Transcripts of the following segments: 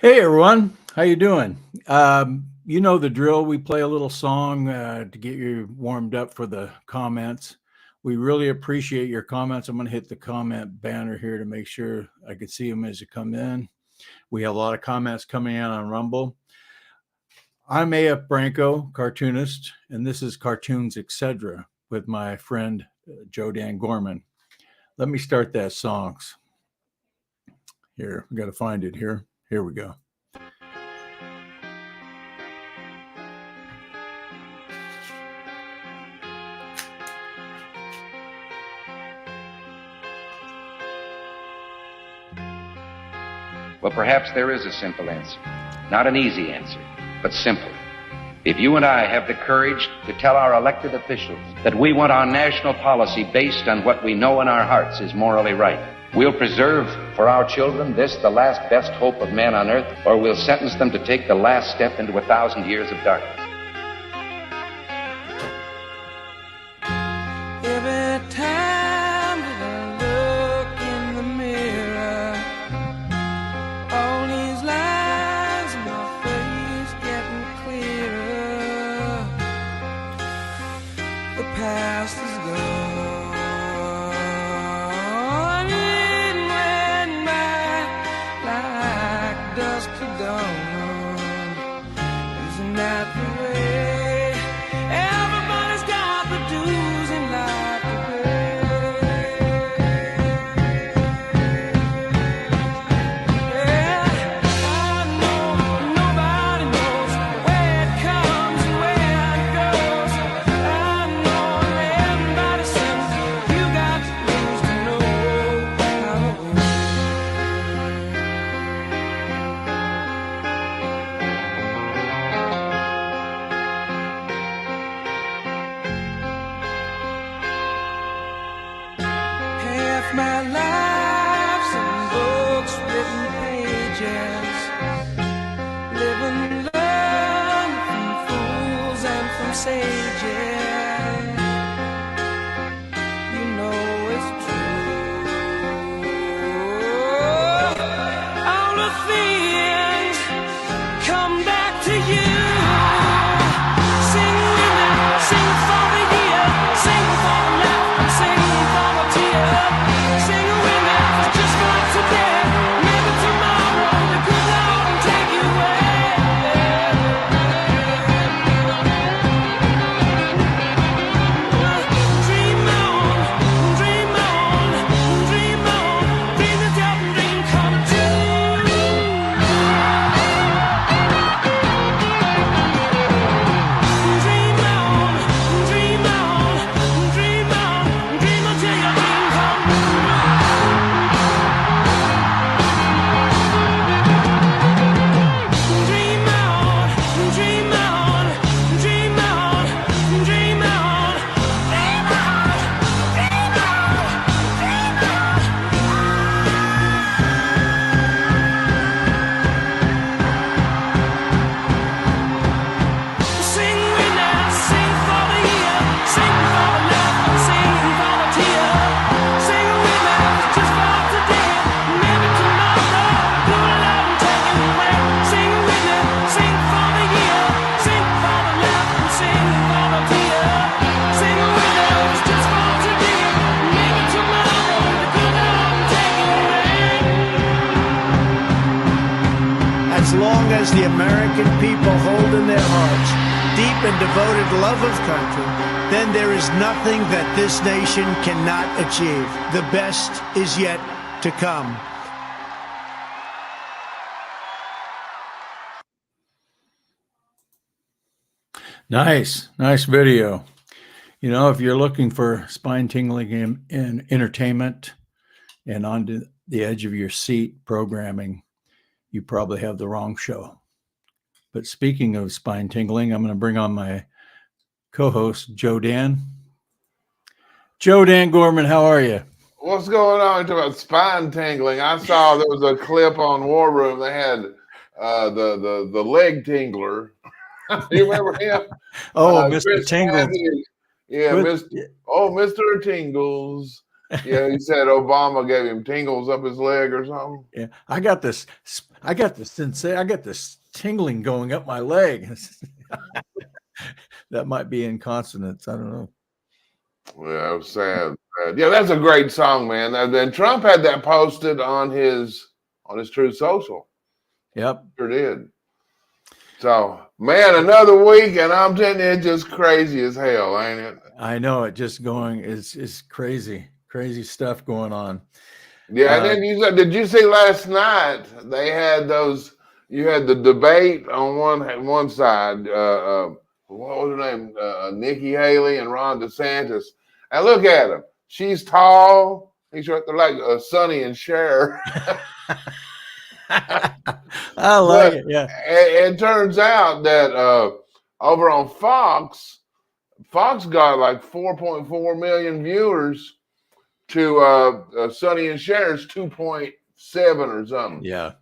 Hey everyone, how you doing? You know the drill. We play a little song to get you warmed up for the comments. We really appreciate your comments. I'm going to hit the comment banner here to make sure I can see them as you come in. We have a lot of comments coming in on Rumble. I'm A.F. Branco, cartoonist, and this is Cartoons Etc. with my friend Joe Dan Gorman. Let me start that songs. Here, we got to find it here. Here we go. Well, perhaps there is a simple answer. Not an easy answer, but simple. If you and I have the courage to tell our elected officials that we want our national policy based on what we know in our hearts is morally right, we'll preserve for our children this, the last best hope of man on earth, or we'll sentence them to take the last step into 1,000 years of darkness. Every time that I look in the mirror, all these lines in my face getting clearer. The past is gone, it went by like dusk to dawn. Isn't that the way? Everybody's got the dues in life to pay. Yeah, I know nobody knows where it comes and where it goes. I know everybody says you got to lose to know how to win. Half my life's in books, written pages, living and learn from fools and from sages. You know it's true. All the things come back to you. Sing with me, sing for the year, sing for the laugh, and sing for the tear. Sing with me, just for today, maybe tomorrow the good Lord will take you away. Dream on, dream on, dream on, dream until the dream come true. Dream on, dream on, dream on, dream until your dream come true. Dream on, dream on, dream on, dream on, dream Sing with now, sing for the year, sing for the laugh, and sing for the tear. Sing with now, just for today, maybe tomorrow, good Lord will take you away. Sing with me, sing for the year, sing for the laugh, and sing for the tear. Sing with now, just for today, maybe tomorrow, the good Lord will take you away. As long as the American people hold in their hearts deep and devoted love of country, then there is nothing that this nation cannot achieve. The best is yet to come. Nice video. You know, if you're looking for spine tingling and entertainment and on the edge of your seat programming, you probably have the wrong show. But speaking of spine tingling, I'm going to bring on my co-host, Joe Dan. Joe Dan Gorman, how are you? What's going on? Talking about spine tingling. I saw there was a clip on War Room. They had the leg tingler. You remember him? Oh, Mr. Chris Tingles. Hadley. Yeah, Good. Mr. Tingles. Yeah, he said Obama gave him tingles up his leg or something. Yeah, I got this tingling going up my leg. That might be inconsonance. I don't know. Yeah, it was sad. Yeah, that's a great song, man. And then Trump had that posted on his Truth Social. Yep. Sure did. So, man, another week, and I'm telling you, it's just crazy as hell, ain't it? I know it. Just going is crazy stuff going on. Yeah, and then did you see last night they had those? You had the debate on one side. What was her name? Nikki Haley and Ron DeSantis. And look at him. She's tall. He's right there like Sonny and Cher. I like it. Yeah. It turns out that over on Fox got like 4.4 million viewers to Sonny and Cher's 2.7 or something. Yeah.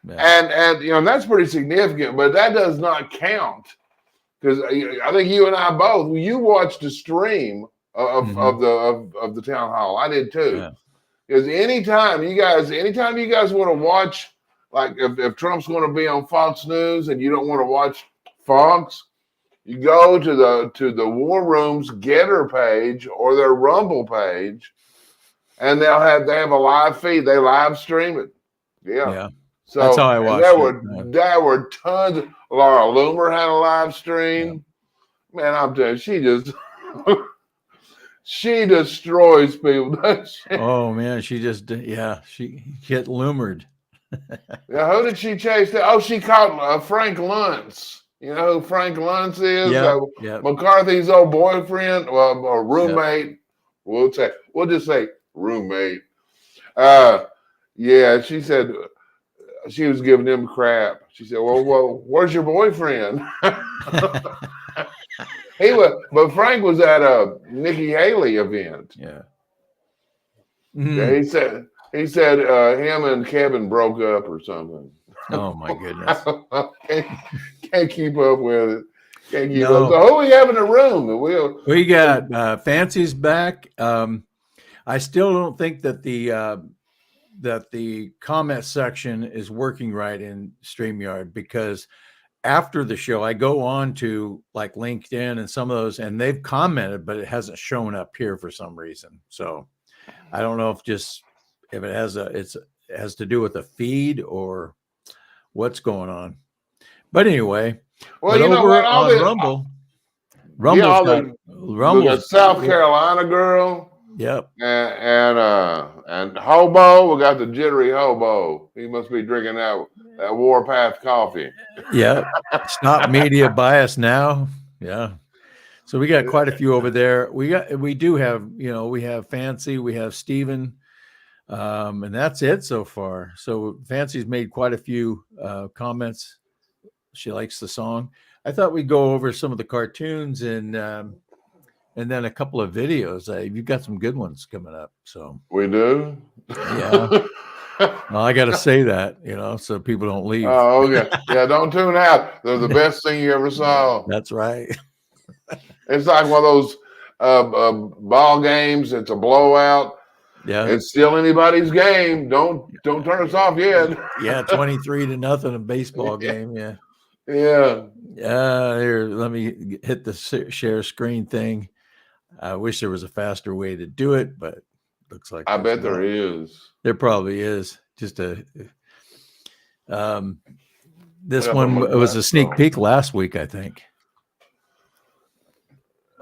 And that's pretty significant, but that does not count because I think you and I both watched the stream of the town hall. I did too. Because anytime you guys want to watch, like if Trump's going to be on Fox News and you don't want to watch Fox, you go to the War Room's Getter page or their Rumble page, and they have a live feed. They live stream it. Yeah. So that's how I watched there were tons. Laura Loomer had a live stream. Yeah. Man, I'm telling you, she destroys people, doesn't she? Oh man, she get loomered. Yeah, who did she chase? Oh, she caught Frank Luntz. You know who Frank Luntz is? Yeah. McCarthy's old boyfriend or roommate. Yep. We'll just say roommate. Yeah, she said she was giving him crap. She said, "Well, where's your boyfriend?" But Frank was at a Nikki Haley event. Yeah. Mm-hmm. Yeah, he said him and Kevin broke up or something. Oh my goodness. Can't keep up with it. Can't keep up. So who we have in the room? We got Fancy's back. I still don't think that the comment section is working right in StreamYard, because after the show I go on to like LinkedIn and some of those, and they've commented, but it hasn't shown up here for some reason. So I don't know if it has to do with the feed or what's going on. But anyway, well, you know what? Rumble's got South Carolina girl. Yep. And Hobo, we got the jittery Hobo. He must be drinking that Warpath coffee. Yeah. Stop media bias now. Yeah. So we got quite a few over there. We have Fancy, we have Steven, and that's it so far. So Fancy's made quite a few comments. She likes the song. I thought we'd go over some of the cartoons and then a couple of videos. You've got some good ones coming up. So we do. Yeah. Well, I got to say that, so people don't leave. Oh, okay. Yeah, don't tune out. They're the best thing you ever saw. That's right. It's like one of those ball games. It's a blowout. Yeah. It's still anybody's game. Don't turn us off yet. Yeah, 23-0 a baseball game. Yeah. Yeah. Here, let me hit the share screen thing. I wish there was a faster way to do it, but looks like I bet there is. There probably is. Just this one was a sneak peek last week, I think.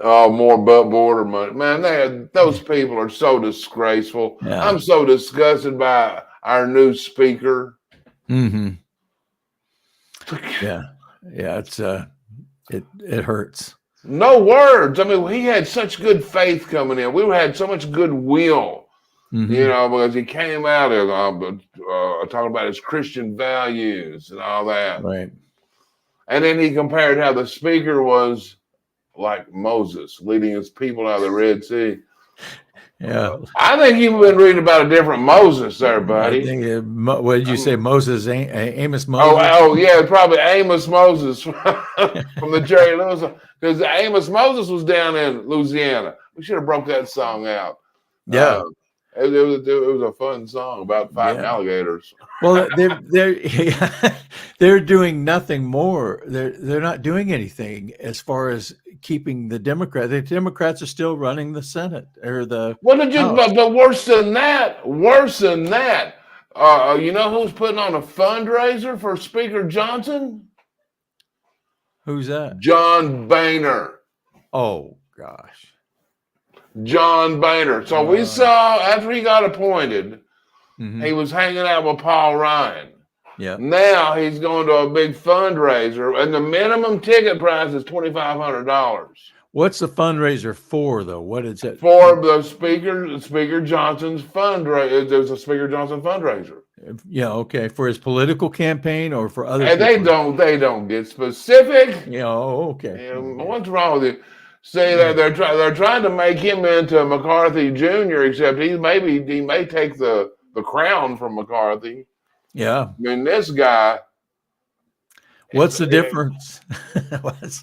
Oh, more border money, man. Those people are so disgraceful. Yeah. I'm so disgusted by our new speaker. Mm-hmm. Yeah. It's it hurts. No words. I mean, he had such good faith coming in. We had so much goodwill, because he came out and talking about his Christian values and all that. Right. And then he compared how the speaker was like Moses leading his people out of the Red Sea. Yeah. I think you've been reading about a different Moses there, buddy. I think what did you say? Moses, Amos Moses? Oh, yeah, probably Amos Moses from the Jerry Lewis. Because Amos Moses was down in Louisiana. We should have broke that song out. Yeah. It was a fun song about fighting Yeah. alligators. Well, they're doing nothing more. They're not doing anything as far as keeping the Democrats. The Democrats are still running the Senate or the Well, it just, House. but worse than that, you know who's putting on a fundraiser for Speaker Johnson? Who's that? John Boehner. Oh gosh. John Boehner. So we saw after he got appointed, he was hanging out with Paul Ryan. Yeah. Now he's going to a big fundraiser, and the minimum ticket price is $2,500 What's the fundraiser for, though? What is it for the Speaker Johnson's fundraiser? There's a Speaker Johnson fundraiser. Yeah. Okay. For his political campaign or for other? And they don't get specific. Yeah. Oh, okay. What's wrong with you? Say that they're trying to make him into McCarthy Jr., except he may take the crown from McCarthy. Yeah. I mean, this guy. What's the difference?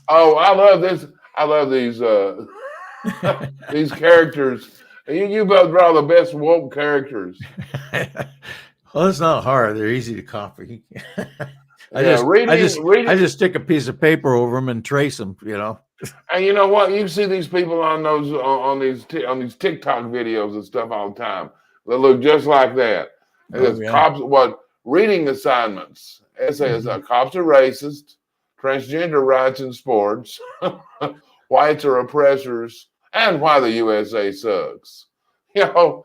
Oh, I love this. I love these these characters. You both draw the best woke characters. Well, it's not hard. They're easy to copy. I just stick a piece of paper over them and trace them. You know. And you know what? You see these people on these TikTok videos and stuff all the time that look just like that. And it's cops. Reading assignments? Essays. Cops are racist. Transgender rights in sports. Whites are oppressors, and why the USA sucks. You know,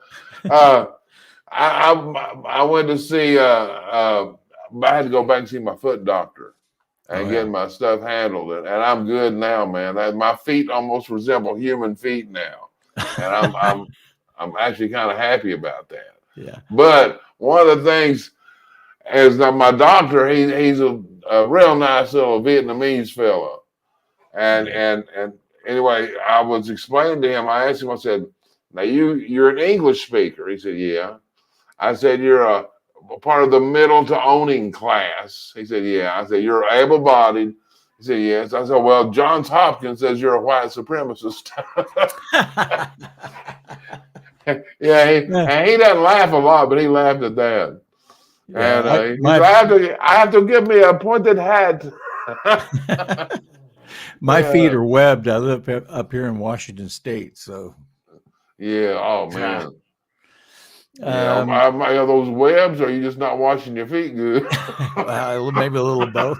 I went to see. I had to go back and see my foot doctor and get my stuff handled, and I'm good now, man. My feet almost resemble human feet now, and I'm actually kind of happy about that. Yeah. But one of the things is that my doctor, he's a real nice little Vietnamese fellow, and anyway, I was explaining to him. I asked him. I said, "Now you're an English speaker." He said, "Yeah." I said, "You're a part of the middle to owning class." He said, "Yeah." I said, "You're able-bodied." He said, "Yes." I said, "Well, Johns Hopkins says you're a white supremacist." Yeah, he doesn't laugh a lot, but he laughed at that. Yeah, and he said, I have to give me a pointed hat. My feet are webbed. I live up here in Washington State, so yeah. Oh man. Are those webs, or are you just not washing your feet good? Maybe a little both.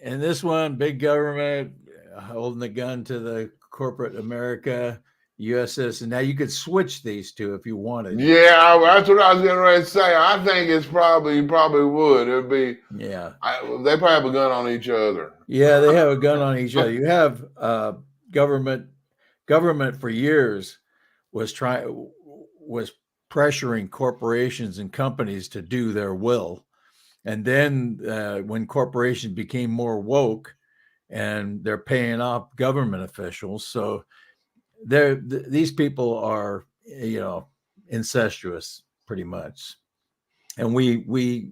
And this one, big government holding the gun to the corporate America, USS, and now you could switch these two if you wanted. Yeah, that's what I was getting ready to say. I think you probably would. It'd be they probably have a gun on each other. Yeah, they have a gun on each other. You have government for years was pressuring corporations and companies to do their will, and then when corporations became more woke, and they're paying off government officials, so these people are, incestuous pretty much, and we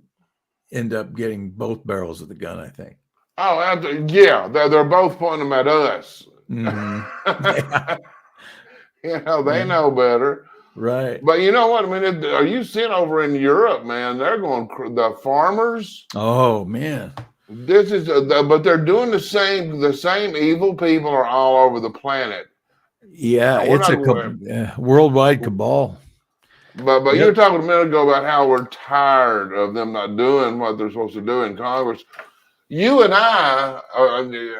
end up getting both barrels of the gun, I think. Oh, yeah, they're both pointing them at us. Mm-hmm. They know better, right? But you know what I mean? Are you seeing over in Europe, man? They're going the farmers. Oh man. This is, but they're doing the same. The same evil people are all over the planet. Yeah, it's a worldwide cabal. But you were talking a minute ago about how we're tired of them not doing what they're supposed to do in Congress. You and I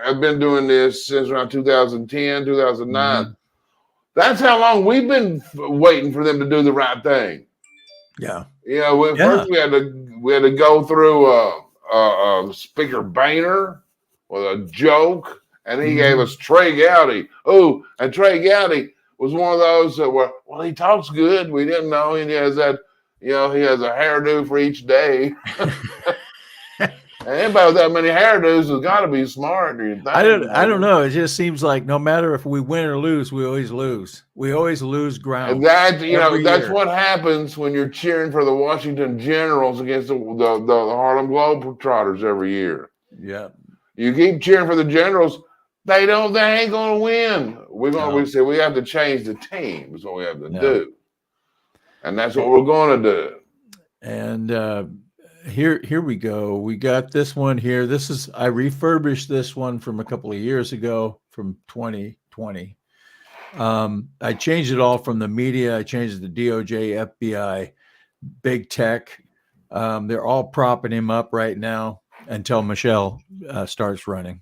have been doing this since around 2010, 2009. Mm-hmm. That's how long we've been waiting for them to do the right thing. Yeah. First we had to go through Speaker Boehner with a joke, and he gave us Trey Gowdy. Oh, and Trey Gowdy was one of those that were, well, he talks good. We didn't know. And he has that, he has a hairdo for each day. And anybody with that many hairdos has got to be smart. I don't know. It just seems like no matter if we win or lose, we always lose. We always lose ground. And that's what happens when you're cheering for the Washington Generals against the Harlem Globetrotters every year. Yeah. You keep cheering for the Generals, They don't. They ain't gonna win. We No. say we have to change the team. Is what we have to Yeah. do, and that's what we're going to do. And here we go. We got this one here. I refurbished this one from a couple of years ago, from 2020. I changed it all from the media. I changed it to DOJ, FBI, big tech. They're all propping him up right now until Michelle starts running.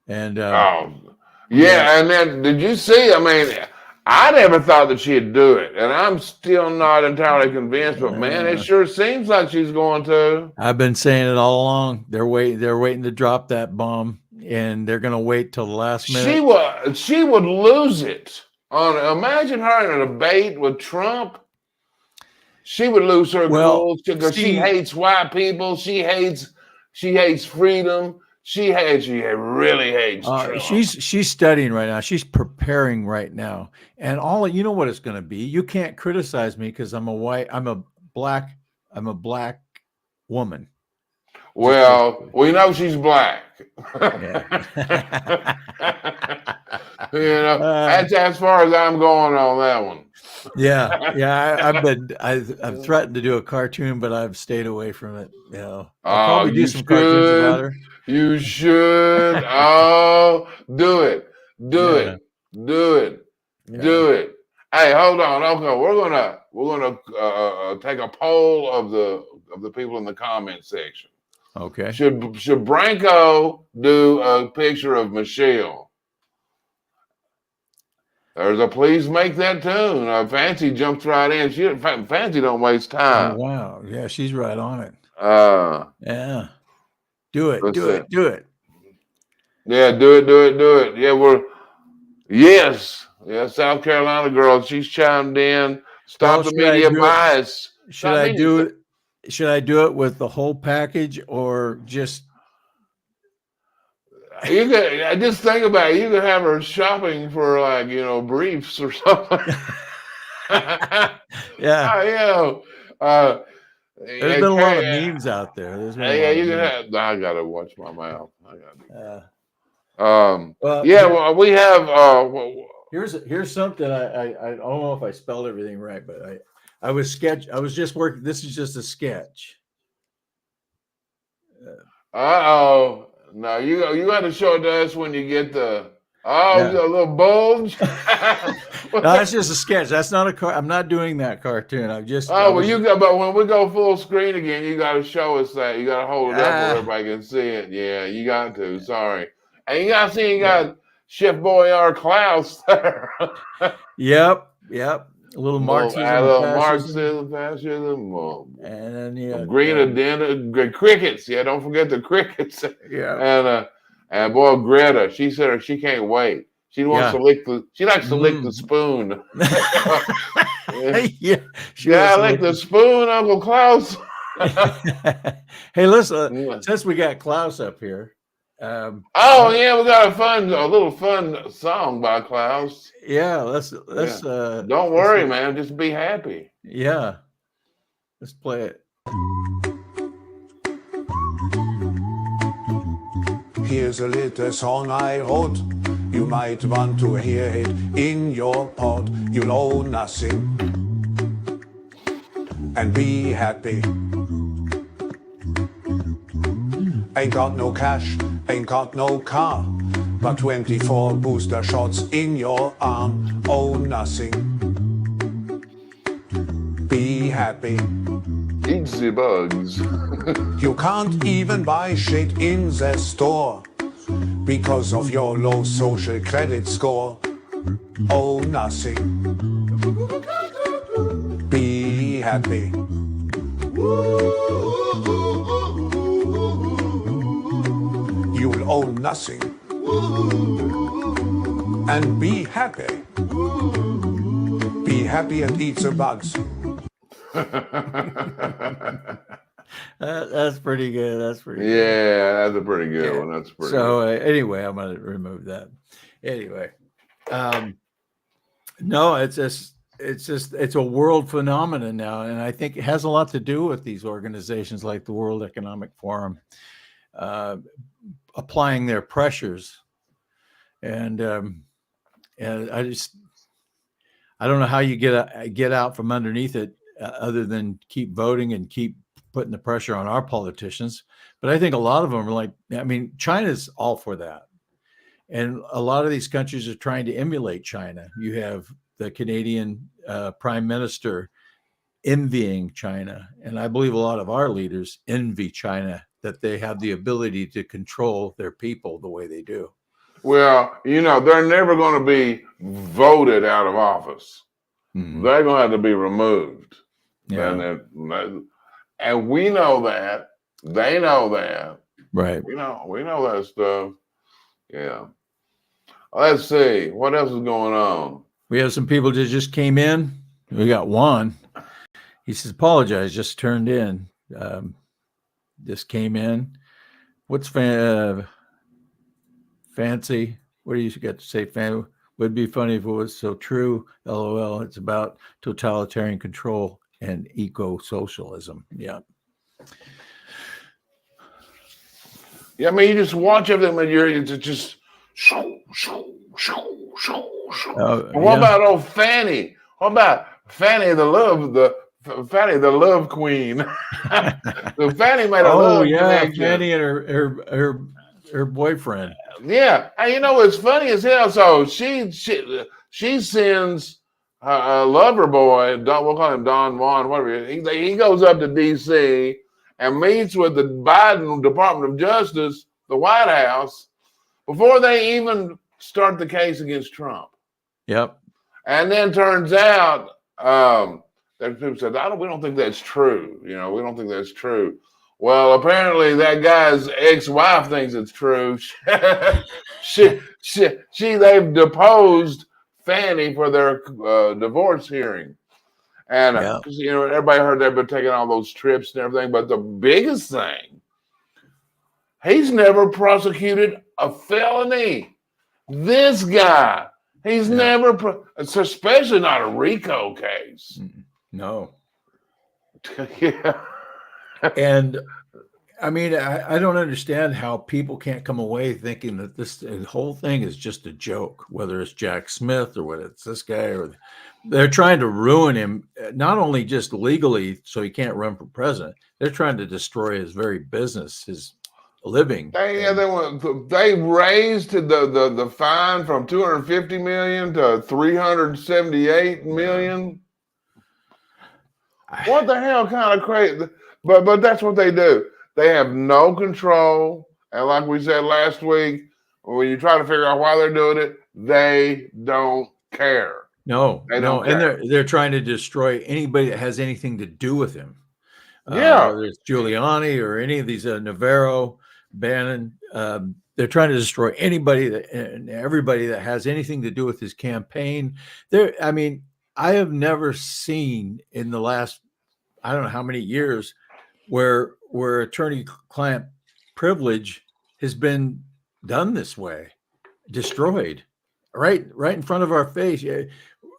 And yeah. And then did you see? I mean, I never thought that she'd do it, and I'm still not entirely convinced. But man, it sure seems like she's going to. I've been saying it all along. They're waiting to drop that bomb, and they're going to wait till the last minute. She would lose it. Imagine her in a debate with Trump. She would lose her cool because she hates white people. She hates freedom. She really hates Trump. She's studying right now. She's preparing right now. And you know what it's going to be. You can't criticize me because I'm a black woman. Well, we know she's black. Yeah. That's as far as I'm going on that one. Yeah. I've threatened to do a cartoon, but I've stayed away from it. I'll probably do some cartoons about her. You should. Oh, do it. Hey, hold on. Okay, we're gonna take a poll of the people in the comment section. Okay. Should Branco do a picture of Michelle? There's a please make that tune. Fancy jumped right in. Fancy don't waste time. Oh, wow. Yeah, she's right on it. Yeah. Do it. Yeah, do it. Yeah, Yeah, South Carolina girl. She's chimed in. Stop the media bias. Should I do it with the whole package or just? You could just think about it. You could have her shopping for briefs or something. Yeah. There's been a lot of memes out there. I gotta watch my mouth. We have. Here's something. I don't know if I spelled everything right, but I was just working. This is just a sketch. No, you got to show it to us when you get the a little bulge. No, it's just a sketch. That's not a car. I'm not doing that cartoon. But when we go full screen again, you got to show us that. You got to hold it up where everybody can see it. Yeah, you got to. Sorry, and you got to see Chef Boyardee Klaus there. Yep. A little Marxism, fascism, and then green agenda, crickets. Yeah, don't forget the crickets. Yeah, and boy, Greta, she said she can't wait. She wants to lick the. She likes to lick the spoon. Lick the spoon, Uncle Klaus. Hey, listen. Since we got Klaus up here. We got a little fun song by Klaus. Yeah, let's don't worry, man, just be happy. Yeah. Let's play it. Here's a little song I wrote. You might want to hear it in your pod. You'll owe nothing and be happy. Ain't got no cash, ain't got no car, but 24 booster shots in your arm. Oh, nothing. Be happy. Eat the bugs. You can't even buy shit in the store because of your low social credit score. Oh, nothing. Be happy. You'll own nothing and be happy. Be happy and eat the bugs. That's pretty good. That's pretty good. Yeah, that's a pretty good one. That's pretty good. Anyway, I'm going to remove that. Anyway, no, it's a world phenomenon now. And I think it has a lot to do with these organizations like the World Economic Forum, applying their pressures And I don't know how you get out from underneath it other than keep voting and keep putting the pressure on our politicians. But I think a lot of them are like, I mean, China's all for that. And a lot of these countries are trying to emulate China. You have the Canadian prime minister envying China. And I believe a lot of our leaders envy China, that they have the ability to control their people the way they do. Well, they're never going to be voted out of office. Mm-hmm. They're going to have to be removed. Yeah. And we know that. They know that. Right. We know that stuff. Yeah. Let's see. What else is going on? We have some people that just came in. We got Juan. He says, apologize, just turned in. Just came in. What's fancy? What do you got to say, fan? Would be funny if it was so true. LOL. It's about totalitarian control and eco-socialism. Yeah. Yeah, I mean, you just watch everything and it's just what about old Fanny? What about Fanny the love queen? So Fanny made a love connection. Fanny and her boyfriend. Yeah, and it's funny as hell. So she sends a lover boy, we'll call him Don Juan, whatever. He goes up to D.C. and meets with the Biden Department of Justice, the White House, before they even start the case against Trump. Yep. And then turns out that people said, we don't think that's true. We don't think that's true. Well, apparently that guy's ex-wife thinks it's true. They've deposed Fanny for their divorce hearing. And everybody heard they've been taking all those trips and everything. But the biggest thing, he's never prosecuted a felony. This guy, he's never, especially not a RICO case. No. Yeah. And I mean, I don't understand how people can't come away thinking that this whole thing is just a joke, whether it's Jack Smith or whether it's this guy, or they're trying to ruin him, not only just legally so he can't run for president, they're trying to destroy his very business, his living. They raised the fine from $250 million to $378 million. What the hell kind of crazy? But that's what they do. They have no control. And like we said last week, when you try to figure out why they're doing it, they don't care. No, they don't care. And they're trying to destroy anybody that has anything to do with him. Whether it's Giuliani or any of these Navarro, Bannon, they're trying to destroy anybody and everybody that has anything to do with his campaign. I have never seen in the last, I don't know how many years, where attorney-client privilege has been done this way, destroyed, right in front of our face.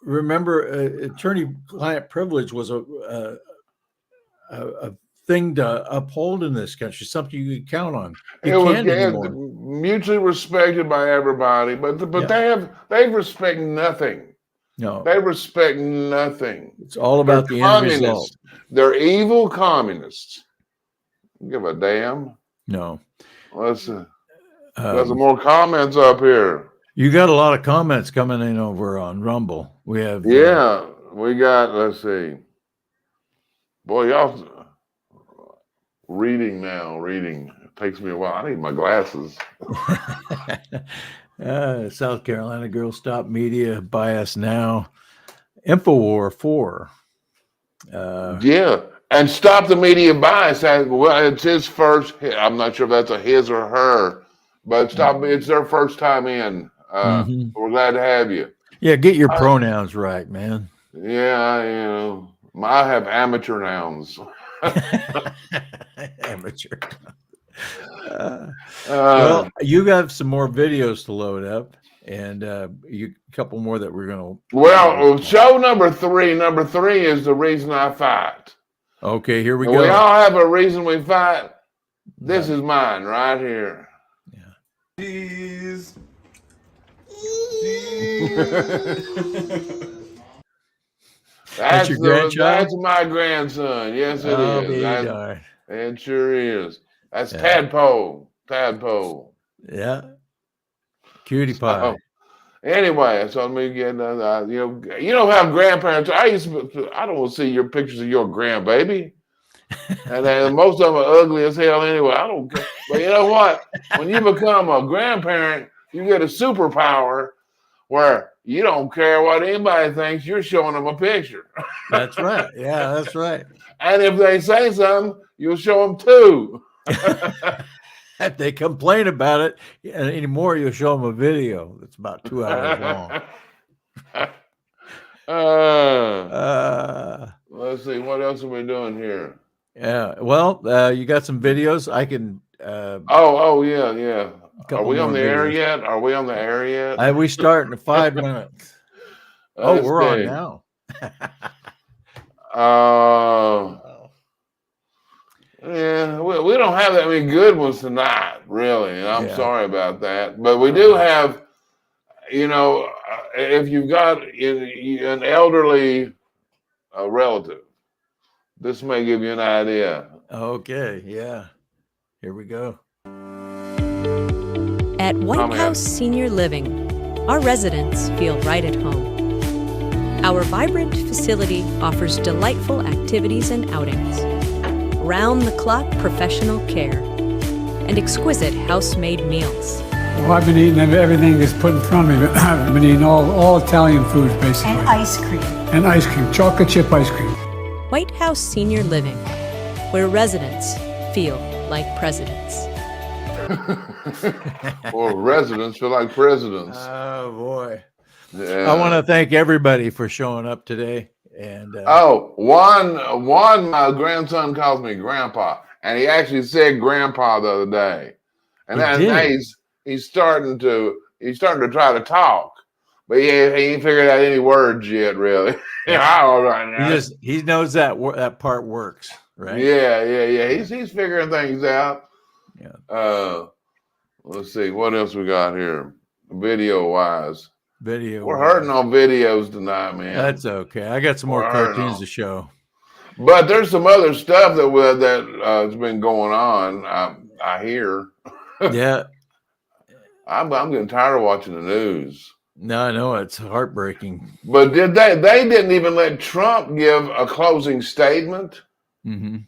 Remember, attorney-client privilege was a thing to uphold in this country, something you could count on. It was mutually respected by everybody, but they respect nothing. No, they respect nothing. It's all about the end result. They're evil communists. Give a damn. No. Let's got some more comments up here. You got a lot of comments coming in over on Rumble. We have we got, let's see. Boy, y'all reading now. Reading. It takes me a while. I need my glasses. South Carolina Girl Stop Media, buy us now. Infowar 4. And Stop the Media Bias. Well, it's his first. I'm not sure if that's a his or her, but it's their first time in. We're glad to have you. Yeah, get your pronouns right, man. Yeah, I have amateur nouns. Amateur. Well, you got some more videos to load up, and a couple more that we're going to. Well, show number 3. Number 3 is the reason I fight. Okay, here we go. We all have a reason we fight. This is mine right here. Cheese. That's your grandchild? That's my grandson. Yes, it Oh, is. be darned. It sure is. That's Yeah. Tadpole. Tadpole. Yeah. Cutie pie. Anyway, so let me get you know how grandparents. I don't want to see your pictures of your grandbaby, and then most of them are ugly as hell anyway. I don't care. But you know what? When you become a grandparent, you get a superpower where you don't care what anybody thinks. You're showing them a picture. That's right. Yeah, that's right. And if they say something, you'll show them two. If they complain about it anymore, you'll show them a video that's about 2 hours long. Let's see. What else are we doing here? Yeah. Well, you got some videos. I can. Yeah. Are we on the air yet? Are we on the air yet? We start in 5 minutes. We're on now. Yeah, we don't have that many good ones tonight, really. And I'm sorry about that. But we do have, if you've got an elderly relative, this may give you an idea. Okay, yeah. Here we go. At White House Senior Living, our residents feel right at home. Our vibrant facility offers delightful activities and outings, round-the-clock professional care, and exquisite house-made meals. Well, I've been eating everything that's put in front of me. I've been eating all Italian foods, basically. And ice cream. And ice cream, chocolate chip ice cream. White House Senior Living, where residents feel like presidents. Or residents feel like presidents. Oh, boy. Yeah. I want to thank everybody for showing up today. And one, my grandson calls me Grandpa, and he actually said Grandpa the other day, and now he's starting to try to talk, but he ain't figured out any words yet, really. He knows that part works, right? Yeah. He's figuring things out. Yeah. Let's see what else we got here, video wise. We're Wise. hurting on videos tonight, man. That's okay. I got some more cartoons to show. But there's some other stuff that has been going on. I hear. Yeah. I'm getting tired of watching the news. No, I know it's heartbreaking. But they didn't even let Trump give a closing statement. Mm-hmm.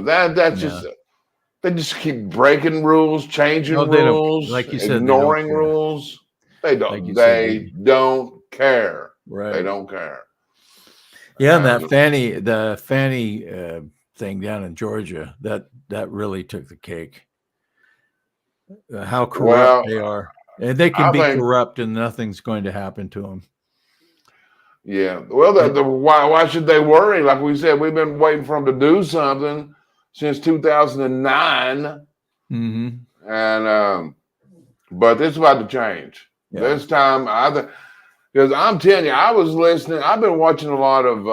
That's just they just keep breaking rules, changing rules, like you said, ignoring rules. They don't. Like they don't care. Right. They don't care. Yeah, and the Fanny thing down in Georgia, that really took the cake. How corrupt they are, and they can be corrupt, and nothing's going to happen to them. Yeah. Well, why should they worry? Like we said, we've been waiting for them to do something since 2009, and but it's about to change. Yeah. This time, because I'm telling you, I was listening. I've been watching a lot of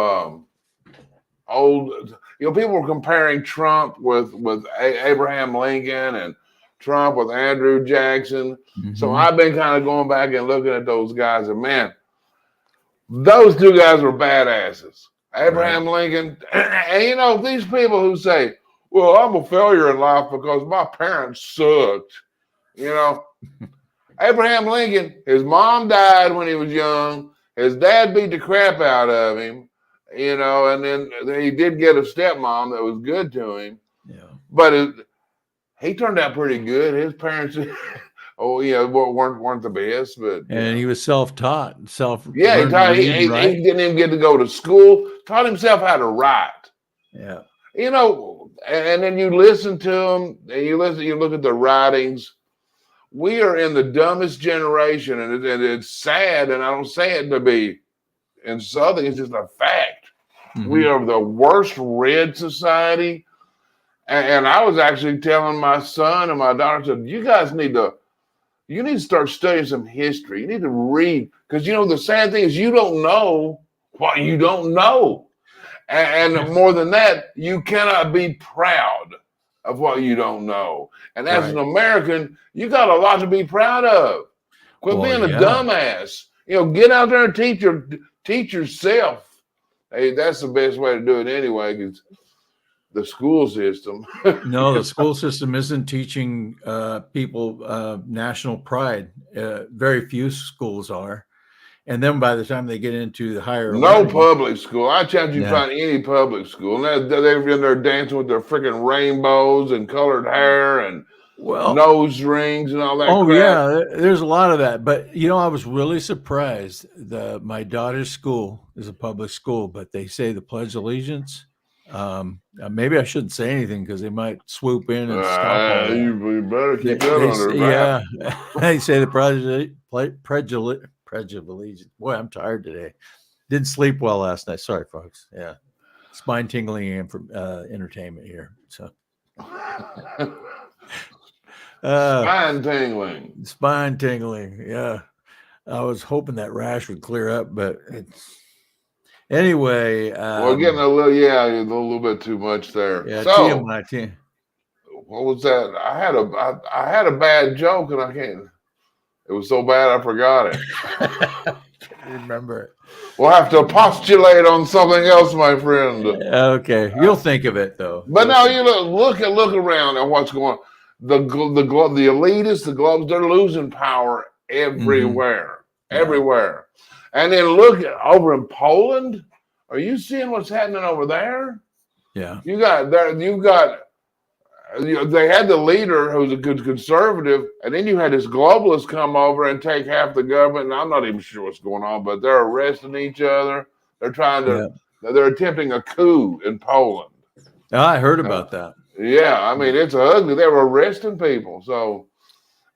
old. People were comparing Trump with Abraham Lincoln and Trump with Andrew Jackson. So I've been kind of going back and looking at those guys, and man, those two guys were badasses. Abraham Lincoln, and these people who say, "Well, I'm a failure in life because my parents sucked," Abraham Lincoln, his mom died when he was young. His dad beat the crap out of him, and then he did get a stepmom that was good to him. Yeah. But he turned out pretty good. His parents, weren't the best, but and he was self-taught, he didn't even get to go to school. Taught himself how to write. Yeah. And then you listen to him, and you look at the writings. We are in the dumbest generation, and it's sad, and I don't say it to be insulting. It's just a fact. We are the worst read society. And I was actually telling my son and my daughter, I said, you guys need to start studying some history. You need to read, because the sad thing is you don't know what you don't know. And more than that, you cannot be proud of what you don't know. And as an American, you got a lot to be proud of. Quit Well, being a yeah. dumbass. Get out there and teach yourself. Hey, that's the best way to do it anyway, because the school system. No, the school system isn't teaching people national pride. Very few schools are. And then by the time they get into the higher No learning, public school. I challenge you to Yeah. find any public school. And they're in there dancing with their freaking rainbows and colored hair and well, nose rings and all that oh crap. yeah, there's a lot of that. But I was really surprised. My daughter's school is a public school, but they say the Pledge of Allegiance. Maybe I shouldn't say anything because they might swoop in and stop all that. You better keep that under wraps. Yeah, they say the Pledge of Allegiance. Boy, I'm tired today. Didn't sleep well last night. Sorry, folks. Yeah, spine tingling entertainment here. So. Spine tingling. Yeah. I was hoping that rash would clear up, but it's anyway. We're getting a little bit too much there. Yeah, So, TMI. what was that? I had a bad joke and I can't. It was so bad I forgot it. Remember it. We'll have to postulate on something else, my friend. Okay, you'll think of it though. But now you look around at what's going on. The elitists, the globes, they're losing power everywhere, everywhere. And then look over in Poland. Are you seeing what's happening over there? Yeah. They had the leader who's a good conservative, and then you had this globalist come over and take half the government. And I'm not even sure what's going on, but they're arresting each other. They're attempting a coup in Poland. I heard about that. Yeah, I mean, it's ugly. They were arresting people, so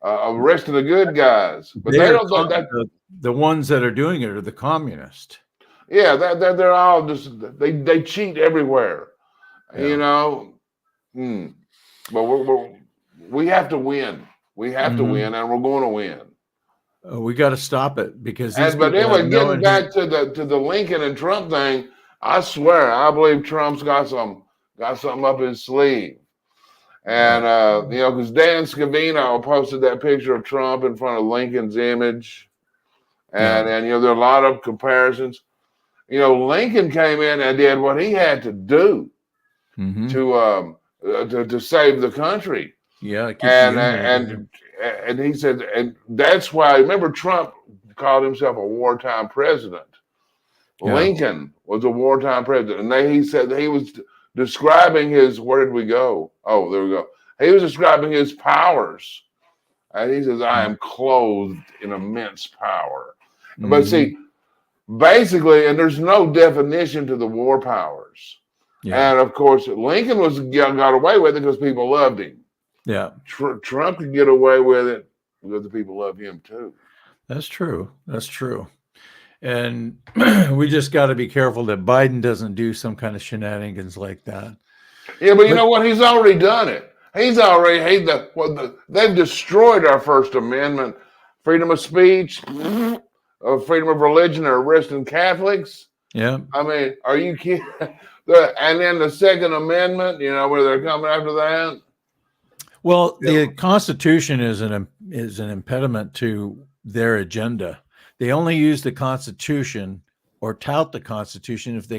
arresting the good guys. But they don't think that the ones that are doing it are the communists. Yeah, they're all just they cheat everywhere, But we have to win. We have to win, and we're going to win. We got to stop it because. But anyway, getting back to the Lincoln and Trump thing, I swear I believe Trump's got something up his sleeve, and because Dan Scavino posted that picture of Trump in front of Lincoln's image, and there are a lot of comparisons. Lincoln came in and did what he had to do to save the country. Yeah, and he said, and that's why. Remember, Trump called himself a wartime president. Yeah. Lincoln was a wartime president, and he said he was describing his. Where did we go? Oh, there we go. He was describing his powers, and he says, "I am clothed in immense power." But see, basically, and there's no definition to the war powers. Yeah. And of course, Lincoln got away with it because people loved him. Yeah, Trump could get away with it because the people love him too. That's true. And we just got to be careful that Biden doesn't do some kind of shenanigans like that. Yeah, but you know what? He's already done it. They've destroyed our First Amendment, freedom of speech, freedom of religion. They're arresting Catholics. Yeah. I mean, are you kidding? And then the Second Amendment, where they're coming after that. Well, the Constitution is an impediment to their agenda. They only use the Constitution or tout the Constitution if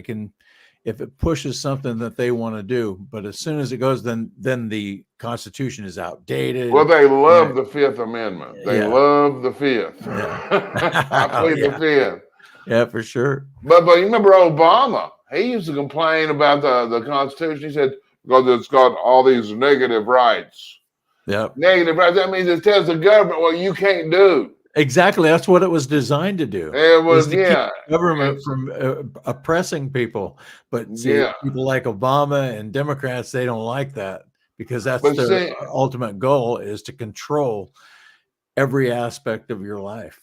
it pushes something that they want to do. But as soon as it goes, then the Constitution is outdated. Well, they love the Fifth Amendment. They love the Fifth. Yeah. I plead the Fifth. Yeah, for sure. But you remember Obama? He used to complain about the Constitution. He said, because it's got all these negative rights. Yeah. Negative rights. That means it tells the government what you can't do. Exactly. That's what it was designed to do. It was to keep the government from oppressing people. But see, people like Obama and Democrats, they don't like that because that's their ultimate goal is to control every aspect of your life.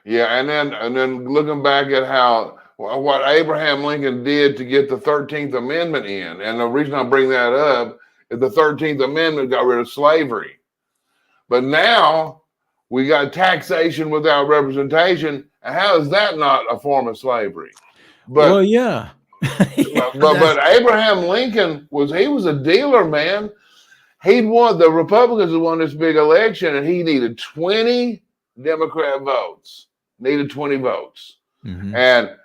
Yeah, and then looking back at what Abraham Lincoln did to get the 13th Amendment in, and the reason I bring that up is the 13th Amendment got rid of slavery. But now we got taxation without representation. And how is that not a form of slavery? But, well, yeah. but Abraham Lincoln was a dealer, man. The Republicans had won this big election, and he needed 20 Democrat votes, needed 20 votes. Mhm. And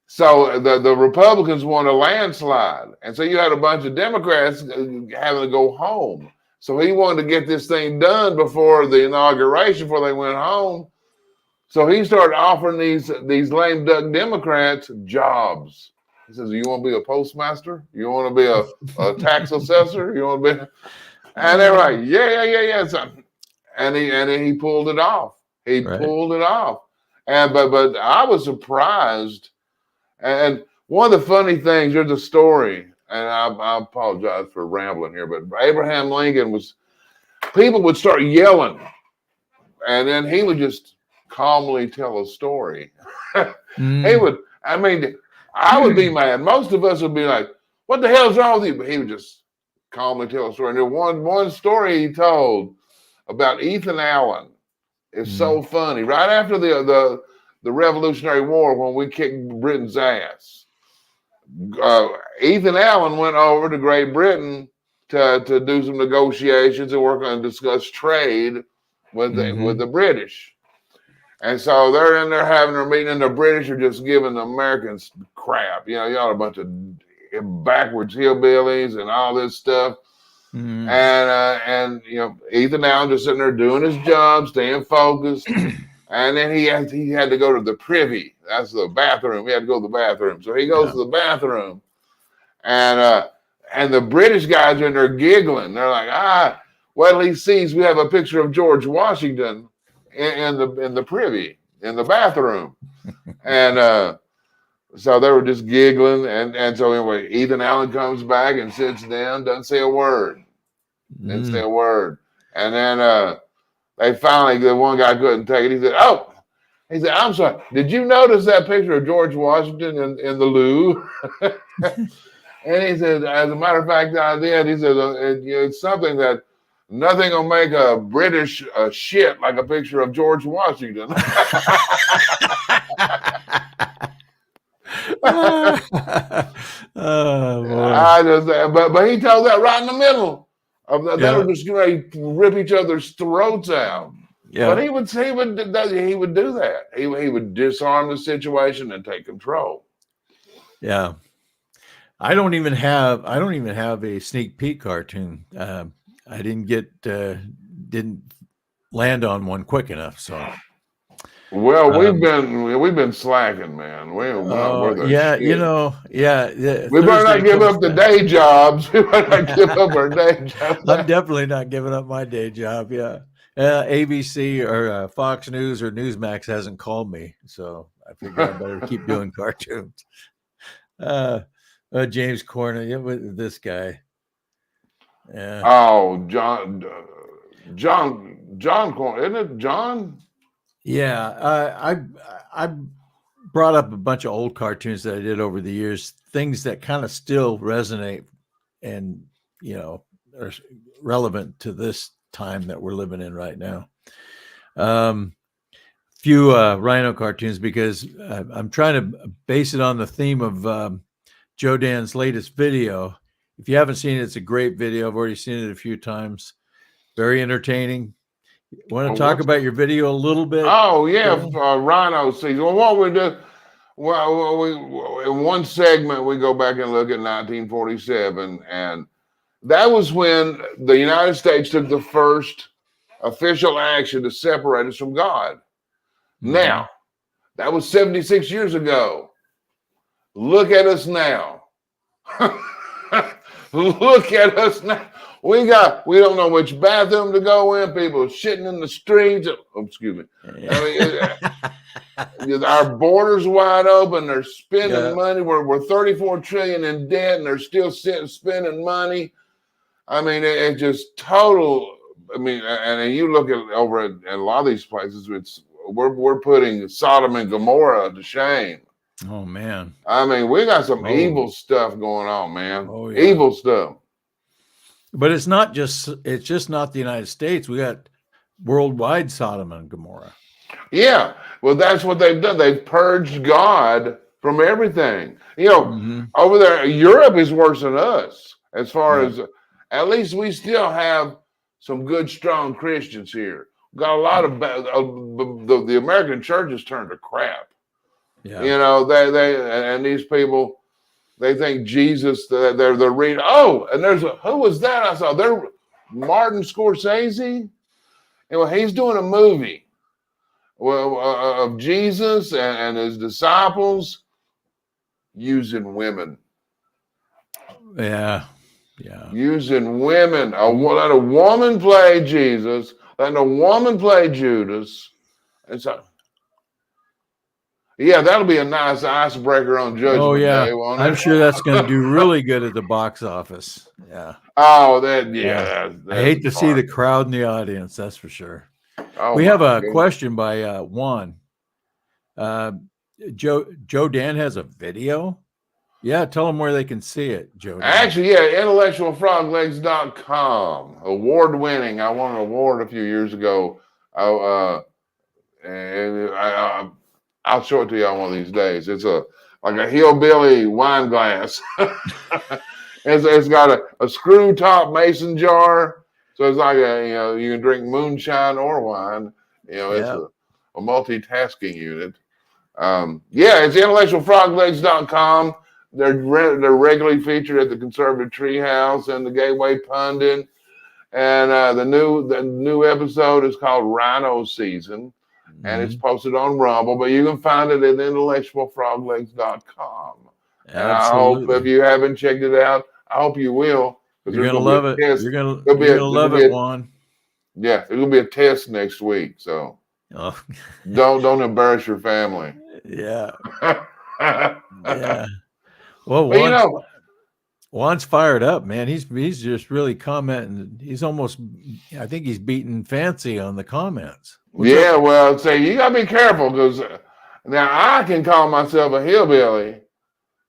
so the Republicans won a landslide. And so you had a bunch of Democrats having to go home. So he wanted to get this thing done before the inauguration, before they went home. So he started offering these lame duck Democrats jobs. He says, "You want to be a postmaster? You want to be a tax assessor? You want to be?" And they're like, "Yeah." So, and he pulled it off. He pulled it off. And but I was surprised. And one of the funny things, there's a story, and I apologize for rambling here, but Abraham Lincoln people would start yelling, and then he would just calmly tell a story. He would, I mean, I would be mad. Most of us would be like, "What the hell's wrong with you?" But he would just calmly tell a story. And there one story he told about Ethan Allen is so funny. Right after the Revolutionary War, when we kicked Britain's ass, Ethan Allen went over to Great Britain to do some negotiations and work on discuss trade with the British. And so they're in there having their meeting, and the British are just giving the Americans crap. You know, y'all are a bunch of backwards hillbillies and all this stuff. And you know, Ethan Allen just sitting there doing his job, staying focused. And then he had to go to the privy. That's the bathroom. He had to go to the bathroom. So he goes to the bathroom, and the British guys are in there giggling. They're like, well, he sees we have a picture of George Washington in the privy, in the bathroom. And so they were just giggling. And so anyway, Ethan Allen comes back and sits down, doesn't say a word. Didn't say a word. And then they finally, the one guy couldn't take it. He said, "I'm sorry. Did you notice that picture of George Washington in the loo?" And he said, "As a matter of fact, I did." He said, "It's something that nothing will make a British shit like a picture of George Washington." Oh, boy. But he told that right in the middle of that. They were just going to rip each other's throats out. But he would do that. He would disarm the situation and take control. Yeah. I don't even have a sneak peek cartoon. I didn't land on one quick enough. So, well, we've been slacking, man. We better not give up the day jobs. We better not give up our day jobs. I'm definitely not giving up my day job. Yeah. ABC or Fox News or Newsmax hasn't called me, so I figured I better keep doing cartoons. James Corner, this guy. Yeah. Oh, John Corner, isn't it John? Yeah, I brought up a bunch of old cartoons that I did over the years, things that kind of still resonate and are relevant to this time that we're living in right now. Few RINO cartoons, because I'm trying to base it on the theme of Joe Dan's latest video. If you haven't seen it, it's a great video. I've already seen it a few times. Very entertaining. Want to talk about your video a little bit? Oh yeah, RINO season. Well, what we do? Well, we in one segment we go back and look at 1947, and that was when the United States took the first official action to separate us from God. Now, that was 76 years ago. Look at us now. Look at us now. We don't know which bathroom to go in. People shitting in the streets. Oh, excuse me. I mean, our borders wide open. They're spending money. We're 34 trillion in debt, and they're still spending money. I mean, it's just total. I mean, and you look at over at a lot of these places, we're putting Sodom and Gomorrah to shame. Oh man. I mean, we got some evil stuff going on, man. Oh, yeah. Evil stuff. But it's just not the United States. We got worldwide Sodom and Gomorrah. Yeah. Well, that's what they've done. They've purged God from everything. Over there, Europe is worse than us as far as, at least we still have some good, strong Christians here. got a lot of the American church has turned to crap. Yeah. You know, and these people, they think Jesus, they're reading. Oh, and who was that I saw? They're Martin Scorsese. And he's doing a movie of Jesus and his disciples using women. Yeah. Using women. Let a woman play Jesus, letting a woman play Judas. And so, yeah, that'll be a nice icebreaker on Judgment Day, won't it? I'm sure that's going to do really good at the box office. Yeah. Oh, that's I hate to see the crowd in the audience. That's for sure. Oh, we have a goodness. question by Juan. Joe Dan has a video. Yeah, tell them where they can see it, Joe Dan. Actually, yeah, intellectualfroglegs.com. Award-winning. I won an award a few years ago. And I'll show it to you on one of these days. It's like a hillbilly wine glass. It's got a screw top mason jar. So it's like you can drink moonshine or wine. It's a multitasking unit. It's intellectualfroglegs.com. They're regularly featured at the Conservative Treehouse and the Gateway Pundit. And the new episode is called RINO Season. And it's posted on Rumble, but you can find it at intellectualfroglegs.com. And I hope if you haven't checked it out, I hope you will. You're gonna love it. You're gonna love it, Juan. Yeah, it'll be a test next week. So don't embarrass your family. Yeah. Yeah. Well, Juan's fired up, man. He's just really commenting. He's almost, I think he's beating Fancy on the comments. Well, you gotta be careful because now I can call myself a hillbilly,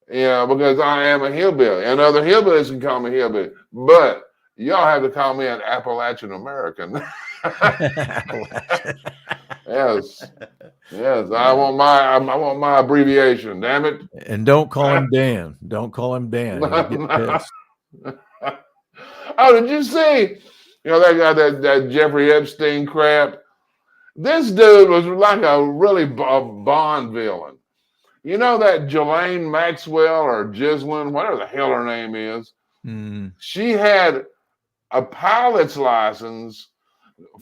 because I am a hillbilly, and other hillbillies can call me hillbilly, but y'all have to call me an Appalachian American. Yes. I want my abbreviation. Damn it! And don't call him Dan. Don't call him Dan. He'll get pissed. Oh, did you see? That guy, that Jeffrey Epstein crap. This dude was like a really Bond villain. You know that Ghislaine Maxwell or Ghislaine, whatever the hell her name is. She had a pilot's license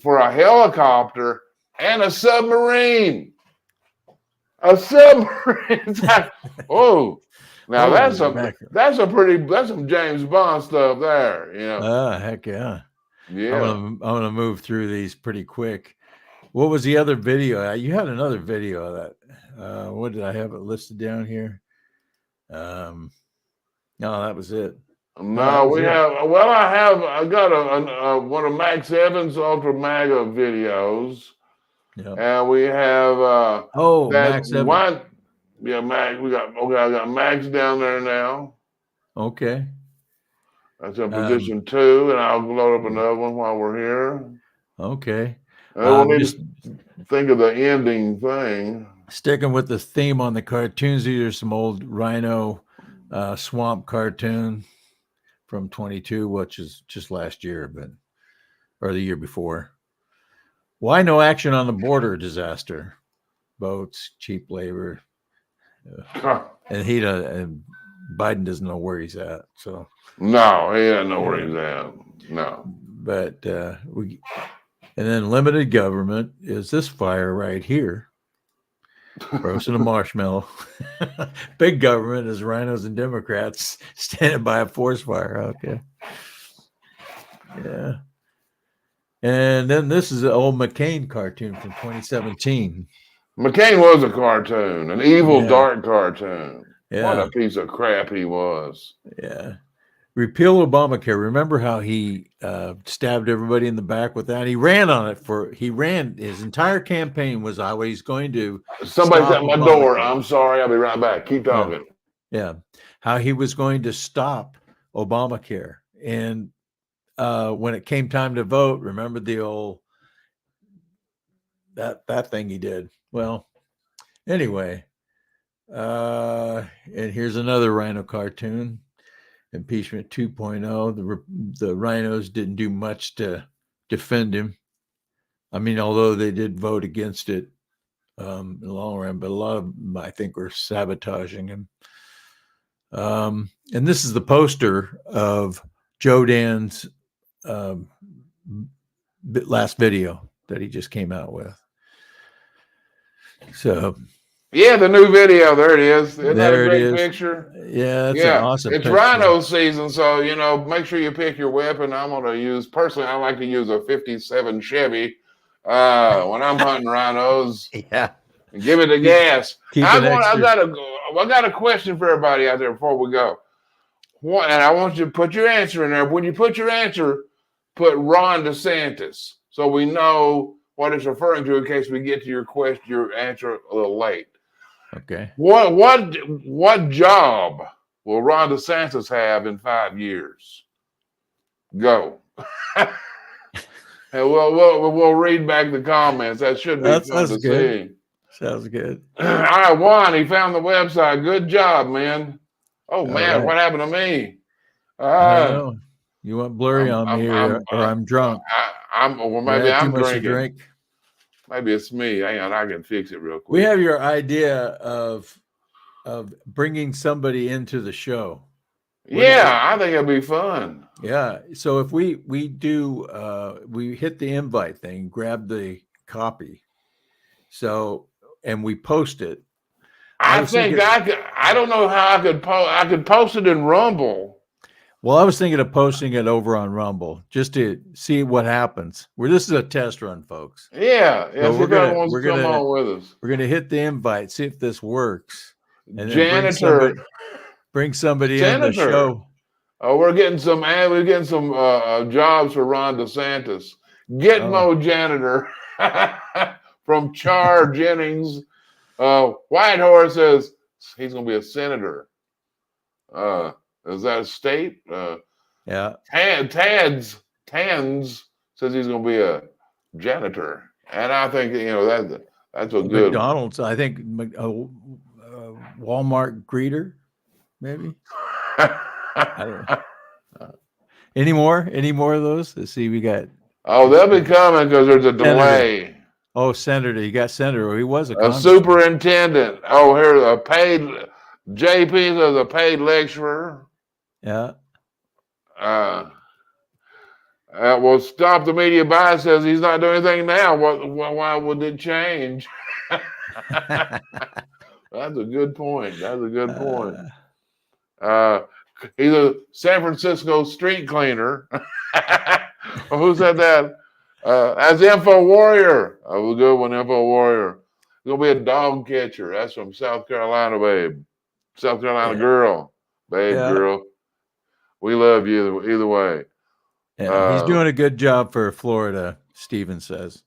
for a helicopter and a submarine. A submarine. Now that's some James Bond stuff there. Heck yeah. Yeah. I'm gonna move through these pretty quick. What was the other video? You had another video of that. What did I have it listed down here? No, that was it. No, I got one of Max Evans' Ultra MAGA videos. Yeah. And we have Max Evans. One. Yeah, Max. I got Max down there now. Okay. That's in position 2, and I'll load up another one while we're here. Okay. I don't need to think of the ending thing. Sticking with the theme on the cartoons, these are some old RINO swamp cartoon from 22, which is just last year, or the year before. Why no action on the border disaster? Boats, cheap labor. And and Biden doesn't know where he's at. So no, he doesn't know where he's at. No. But and then limited government is this fire right here. Roasting a marshmallow. Big government is rhinos and Democrats standing by a forest fire. Okay. Yeah. And then this is an old McCain cartoon from 2017. McCain was a cartoon, an evil, dark cartoon. Yeah. What a piece of crap he was. Yeah. Repeal Obamacare. Remember how he stabbed everybody in the back with that? He ran on it his entire campaign was he's going to. Somebody's at my door. I'm sorry. I'll be right back. Keep talking. Yeah. How he was going to stop Obamacare. And when it came time to vote, remember the old, that thing he did. Well, anyway, and here's another RINO cartoon. Impeachment 2.0. The rhinos didn't do much to defend him. I mean, although they did vote against it in the long run, but a lot of them, I think, were sabotaging him. And this is the poster of Joe Dan's last video that he just came out with. So, yeah, the new video. There it is. Isn't that there a it great is. picture? Yeah, that's an awesome It's picture. rhino season, so make sure you pick your weapon. I'm gonna use personally. I like to use a '57 Chevy when I'm hunting rhinos. Yeah. Give it the gas. Keep I it extra. got a question for everybody out there before we go. And I want you to put your answer in there. When you put your answer, put Ron DeSantis, so we know what it's referring to in case we get to your answer a little late. Okay. What job will Ron DeSantis have in 5 years? Go. And we'll read back the comments. That should be fun to see. Sounds good. All right, Juan, he found the website. Good job, man. Oh man, right. what happened to me? I don't know. You want blurry on me, or I'm drunk? Maybe too I'm much to drinking. drink. Maybe it's me. Hang on, I can fix it real quick. We have your idea of bringing somebody into the show. Yeah, I think it'll be fun. Yeah. So if we do we hit the invite thing, grab the copy. So and we post it. I don't know how I could post. I could post it in Rumble. Well, I was thinking of posting it over on Rumble just to see what happens. This is a test run, folks. Yeah. So we're gonna come on with us. We're gonna hit the invite, see if this works. And Janitor. Bring somebody in the show. Oh, we're getting some jobs for Ron DeSantis. Gitmo janitor from Char Jennings. Whitehorse says he's going to be a senator. Is that a state? Yeah. Tans says he's going to be a janitor, and I think that's a good. McDonald's. I think Walmart greeter, maybe. I don't know. Any more of those? Let's see. We got. Oh, they'll be coming because there's a delay. Oh, senator. You got senator. He was a superintendent. Oh, here's a paid JP is a paid lecturer. Yeah. Well, Stop the Media Bias says he's not doing anything now. Why would it change? That's a good point. He's a San Francisco street cleaner. Who said that? As Info Warrior. Oh, a good one, Info Warrior. He's going to be a dog catcher. That's from South Carolina, babe. South Carolina girl. Babe, girl. We love you either way. Yeah, he's doing a good job for Florida, Steven says.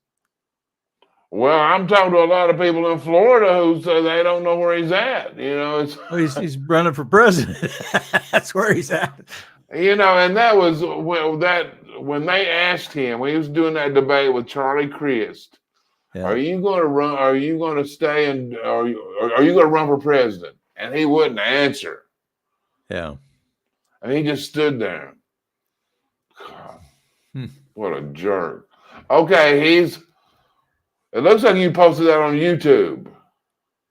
Well, I'm talking to a lot of people in Florida who say they don't know where he's at. He's running for president. That's where he's at. And that was when they asked him, when he was doing that debate with Charlie Crist, are you going to run? Are you going to stay and are you going to run for president? And he wouldn't answer. Yeah. And he just stood there. God, what a jerk. Okay, it looks like you posted that on YouTube.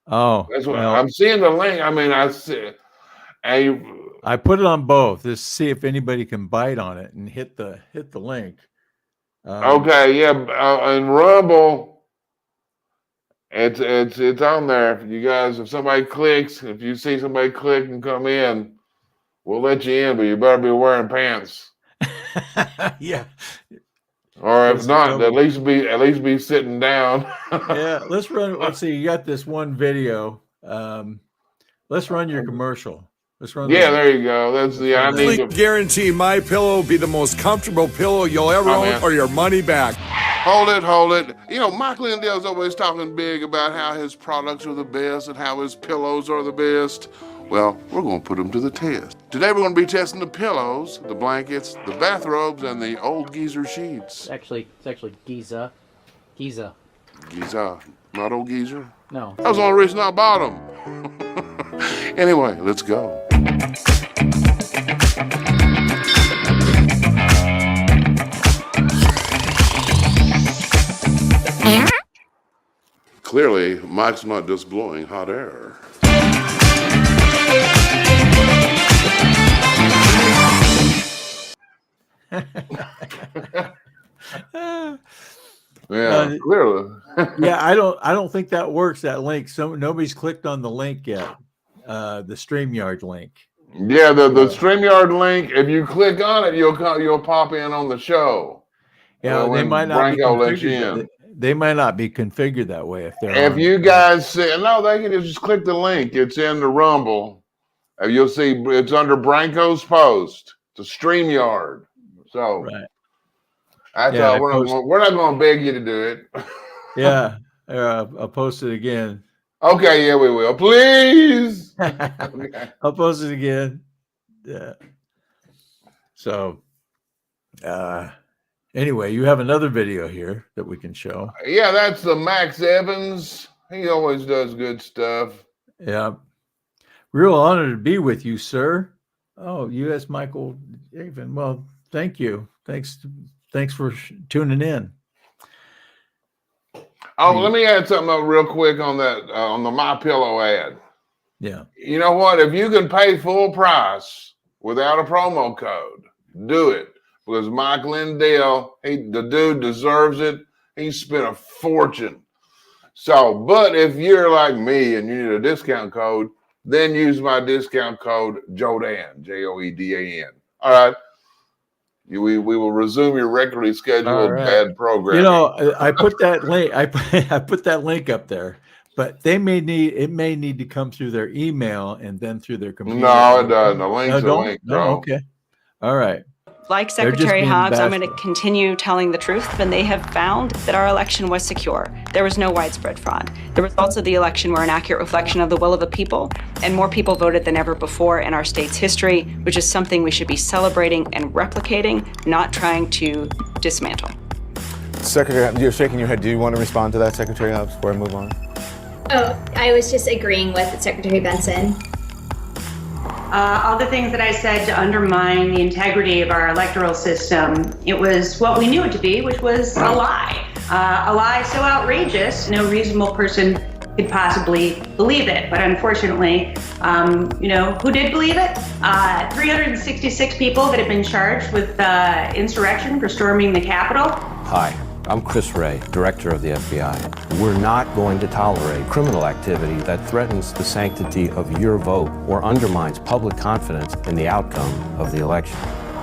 Oh, that's what I'm seeing the link. I mean, I put it on both. Just see if anybody can bite on it and hit the link. Okay, yeah. In Rumble, it's on there. You guys, if somebody clicks, if you see somebody click and come in, we'll let you in, but you better be wearing pants. Yeah. Or if not, at least be sitting down. Yeah, let's run. Let's see. You got this one video. Let's run your commercial. Let's run. Yeah, there you go. That's the I need to guarantee my pillow will be the most comfortable pillow you'll ever own, or your money back. Hold it. Mike Lindell's always talking big about how his products are the best and how his pillows are the best. Well, we're going to put them to the test. Today we're going to be testing the pillows, the blankets, the bathrobes, and the old geezer sheets. It's actually Giza. Giza, not old geezer? No. That was the only reason I bought them. Anyway, let's go. Clearly, Mike's not just blowing hot air. Yeah, clearly. Yeah, I don't think that works, that link. So nobody's clicked on the link yet. The StreamYard link. Yeah, the StreamYard link, if you click on it, you'll pop in on the show. Yeah, they might not be Branco lets you configured. in. They might not be configured that way if they're If you guys see, no, they can just click the link. It's in the Rumble. You'll see it's under Branco's post. It's a StreamYard. So right. That's Yeah, we're not going to beg you to do it. Yeah, I'll post it again. Okay, yeah, we will. Please. I'll post it again. Yeah. So, anyway, you have another video here that we can show. Yeah, that's the Max Evans. He always does good stuff. Yeah. Real honor to be with you, sir. Oh, U.S. Michael Avon. Well, thank you. Thanks for tuning in. Oh, let me add something up real quick on that on the My Pillow ad. Yeah. You know what? If you can pay full price without a promo code, do it. Because Mike Lindell, the dude deserves it. He spent a fortune. So, but if you're like me and you need a discount code, then use my discount code Joedan, Joedan. All right. We will resume your regularly scheduled bad program. You know, I put that link. I put that link up there, but it may need to come through their email and then through their computer. No, it doesn't. The link's a link. No, okay. All right. Like Secretary Hobbs, I'm going to continue telling the truth, and they have found that our election was secure. There was no widespread fraud. The results of the election were an accurate reflection of the will of the people, and more people voted than ever before in our state's history, which is something we should be celebrating and replicating, not trying to dismantle. Secretary, you're shaking your head. Do you want to respond to that, Secretary Hobbs, before I move on? Oh, I was just agreeing with Secretary Benson. All the things that I said to undermine the integrity of our electoral system, it was what we knew it to be, which was a lie. A lie so outrageous, no reasonable person could possibly believe it. But unfortunately, who did believe it? 366 people that have been charged with insurrection for storming the Capitol. Hi. I'm Chris Wray, Director of the FBI. We're not going to tolerate criminal activity that threatens the sanctity of your vote or undermines public confidence in the outcome of the election.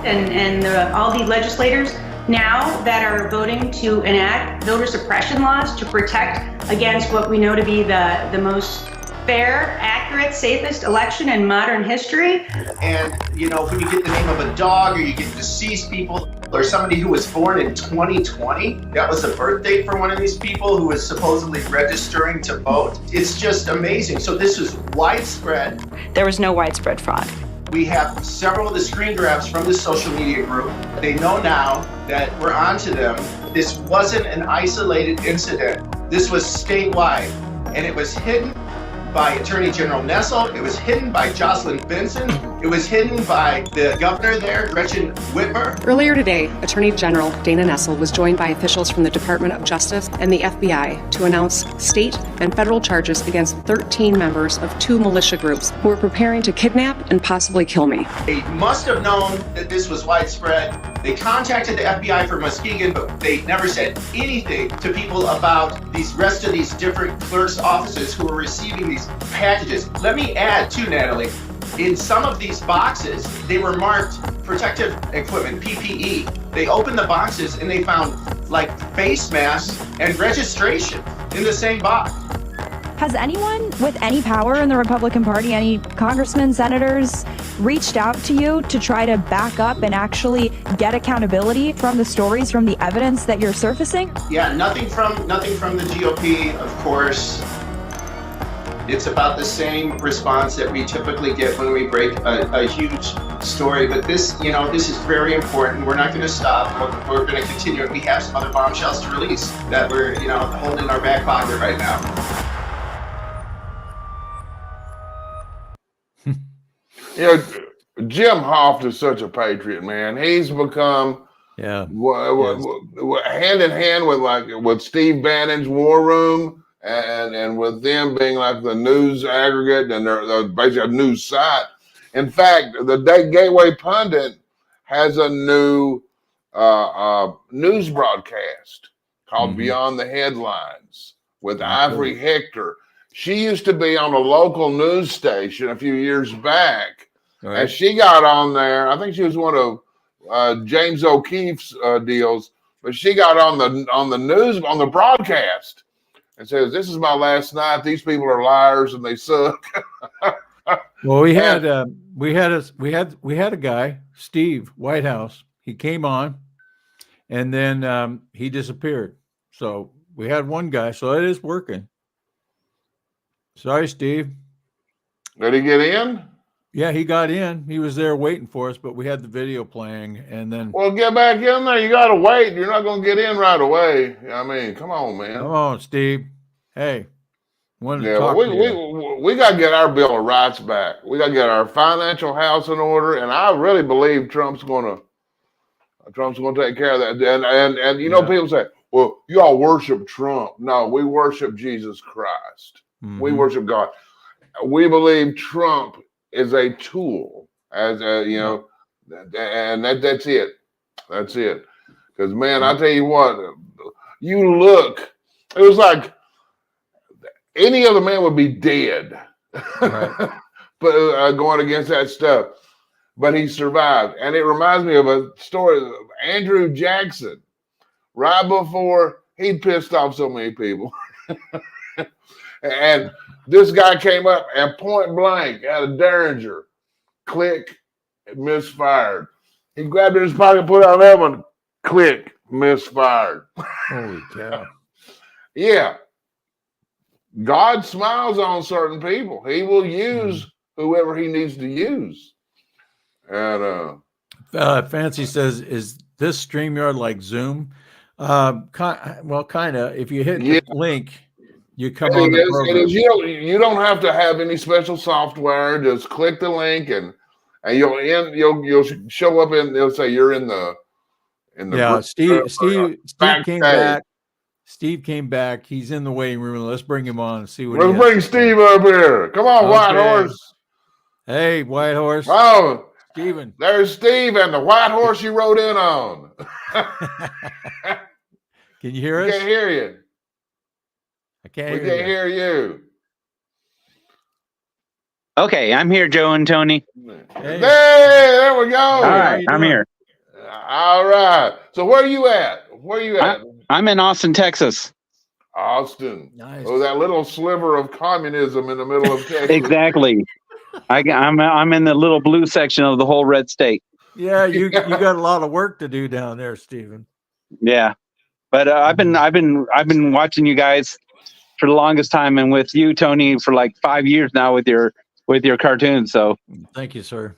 And all the legislators now that are voting to enact voter suppression laws to protect against what we know to be the most fair, accurate, safest election in modern history. And, when you get the name of a dog or you get deceased people or somebody who was born in 2020, that was a birth date for one of these people who was supposedly registering to vote. It's just amazing. So this was widespread. There was no widespread fraud. We have several of the screen grabs from the social media group. They know now that we're onto them. This wasn't an isolated incident. This was statewide, and it was hidden by Attorney General Nessel. It was hidden by Jocelyn Benson. It was hidden by the governor there, Gretchen Whitmer. Earlier today, Attorney General Dana Nessel was joined by officials from the Department of Justice and the FBI to announce state and federal charges against 13 members of 2 militia groups who were preparing to kidnap and possibly kill me. They must have known that this was widespread. They contacted the FBI for Muskegon, but they never said anything to people about these rest of these different clerks' offices who were receiving these packages. Let me add too, Natalie, in some of these boxes, they were marked protective equipment, PPE. They opened the boxes and they found like face masks and registration in the same box. Has anyone with any power in the Republican Party, any congressmen, senators, reached out to you to try to back up and actually get accountability from the stories, from the evidence that you're surfacing? Yeah, nothing from the GOP, of course. It's about the same response that we typically get when we break a huge story. But this is very important. We're not going to stop. We're going to continue. We have some other bombshells to release that we're, holding in our back pocket right now. Jim Hoft is such a patriot, man. He's become Yeah. Hand in hand with Steve Bannon's War Room and with them being like the news aggregate and they're basically a news site. In fact, the Gateway Pundit has a new news broadcast called Beyond the Headlines with Ivory Hector. She used to be on a local news station a few years back, and she got on there. I think she was one of James O'Keefe's deals, but she got on the news on the broadcast and says, "This is my last night. These people are liars and they suck." Well, we had a guy, Steve Whitehouse. He came on, and then he disappeared. So we had one guy. So it is working. Sorry, Steve. Did he get in? Yeah, he got in. He was there waiting for us, but we had the video playing, and then. Well, get back in there. You got to wait. You're not going to get in right away. I mean, come on, man. Come on, Steve. Hey. We got to get our Bill of Rights back. We got to get our financial house in order, and I really believe Trump's going to take care of that. And you know, people say, "Well, you all worship Trump." No, we worship Jesus Christ. We worship God. We believe Trump is a tool, as you know, and that's it. That's it. Because man, I tell you what, you look. It was like. Any other man would be dead, but going against that stuff. But he survived, and it reminds me of a story of Andrew Jackson. Right before he pissed off so many people, and this guy came up and point blank out of Derringer, click, misfired. He grabbed it in his pocket, put it on that one, click, misfired. Holy cow! Yeah. God smiles on certain people. He will use whoever he needs to use. And Fancy says, "Is this StreamYard like Zoom?" Well, kind of. If you hit the link, you come on the program. You don't have to have any special software. Just click the link, and you'll show up in. They'll say you're in the. Yeah, Steve came back. Steve came back. He's in the waiting room. Let's bring him on and see what. Let's bring Steve up here. Come on, White Horse. Hey, White Horse. Oh, Steven. There's Steve and the white horse you rode in on. Can you hear us? We can't hear you. I can't. We can't hear you. Okay, I'm here, Joe and Tony. Hey, there we go. All right, I'm here. All right. So where are you at? I'm in Austin, Texas. Austin. Nice. Oh, that little sliver of communism in the middle of Texas. Exactly. I'm in the little blue section of the whole red state. Yeah, you got a lot of work to do down there, Stephen. Yeah, but I've been watching you guys for the longest time, and with you, Tony, for like 5 years now with your cartoons. So thank you, sir.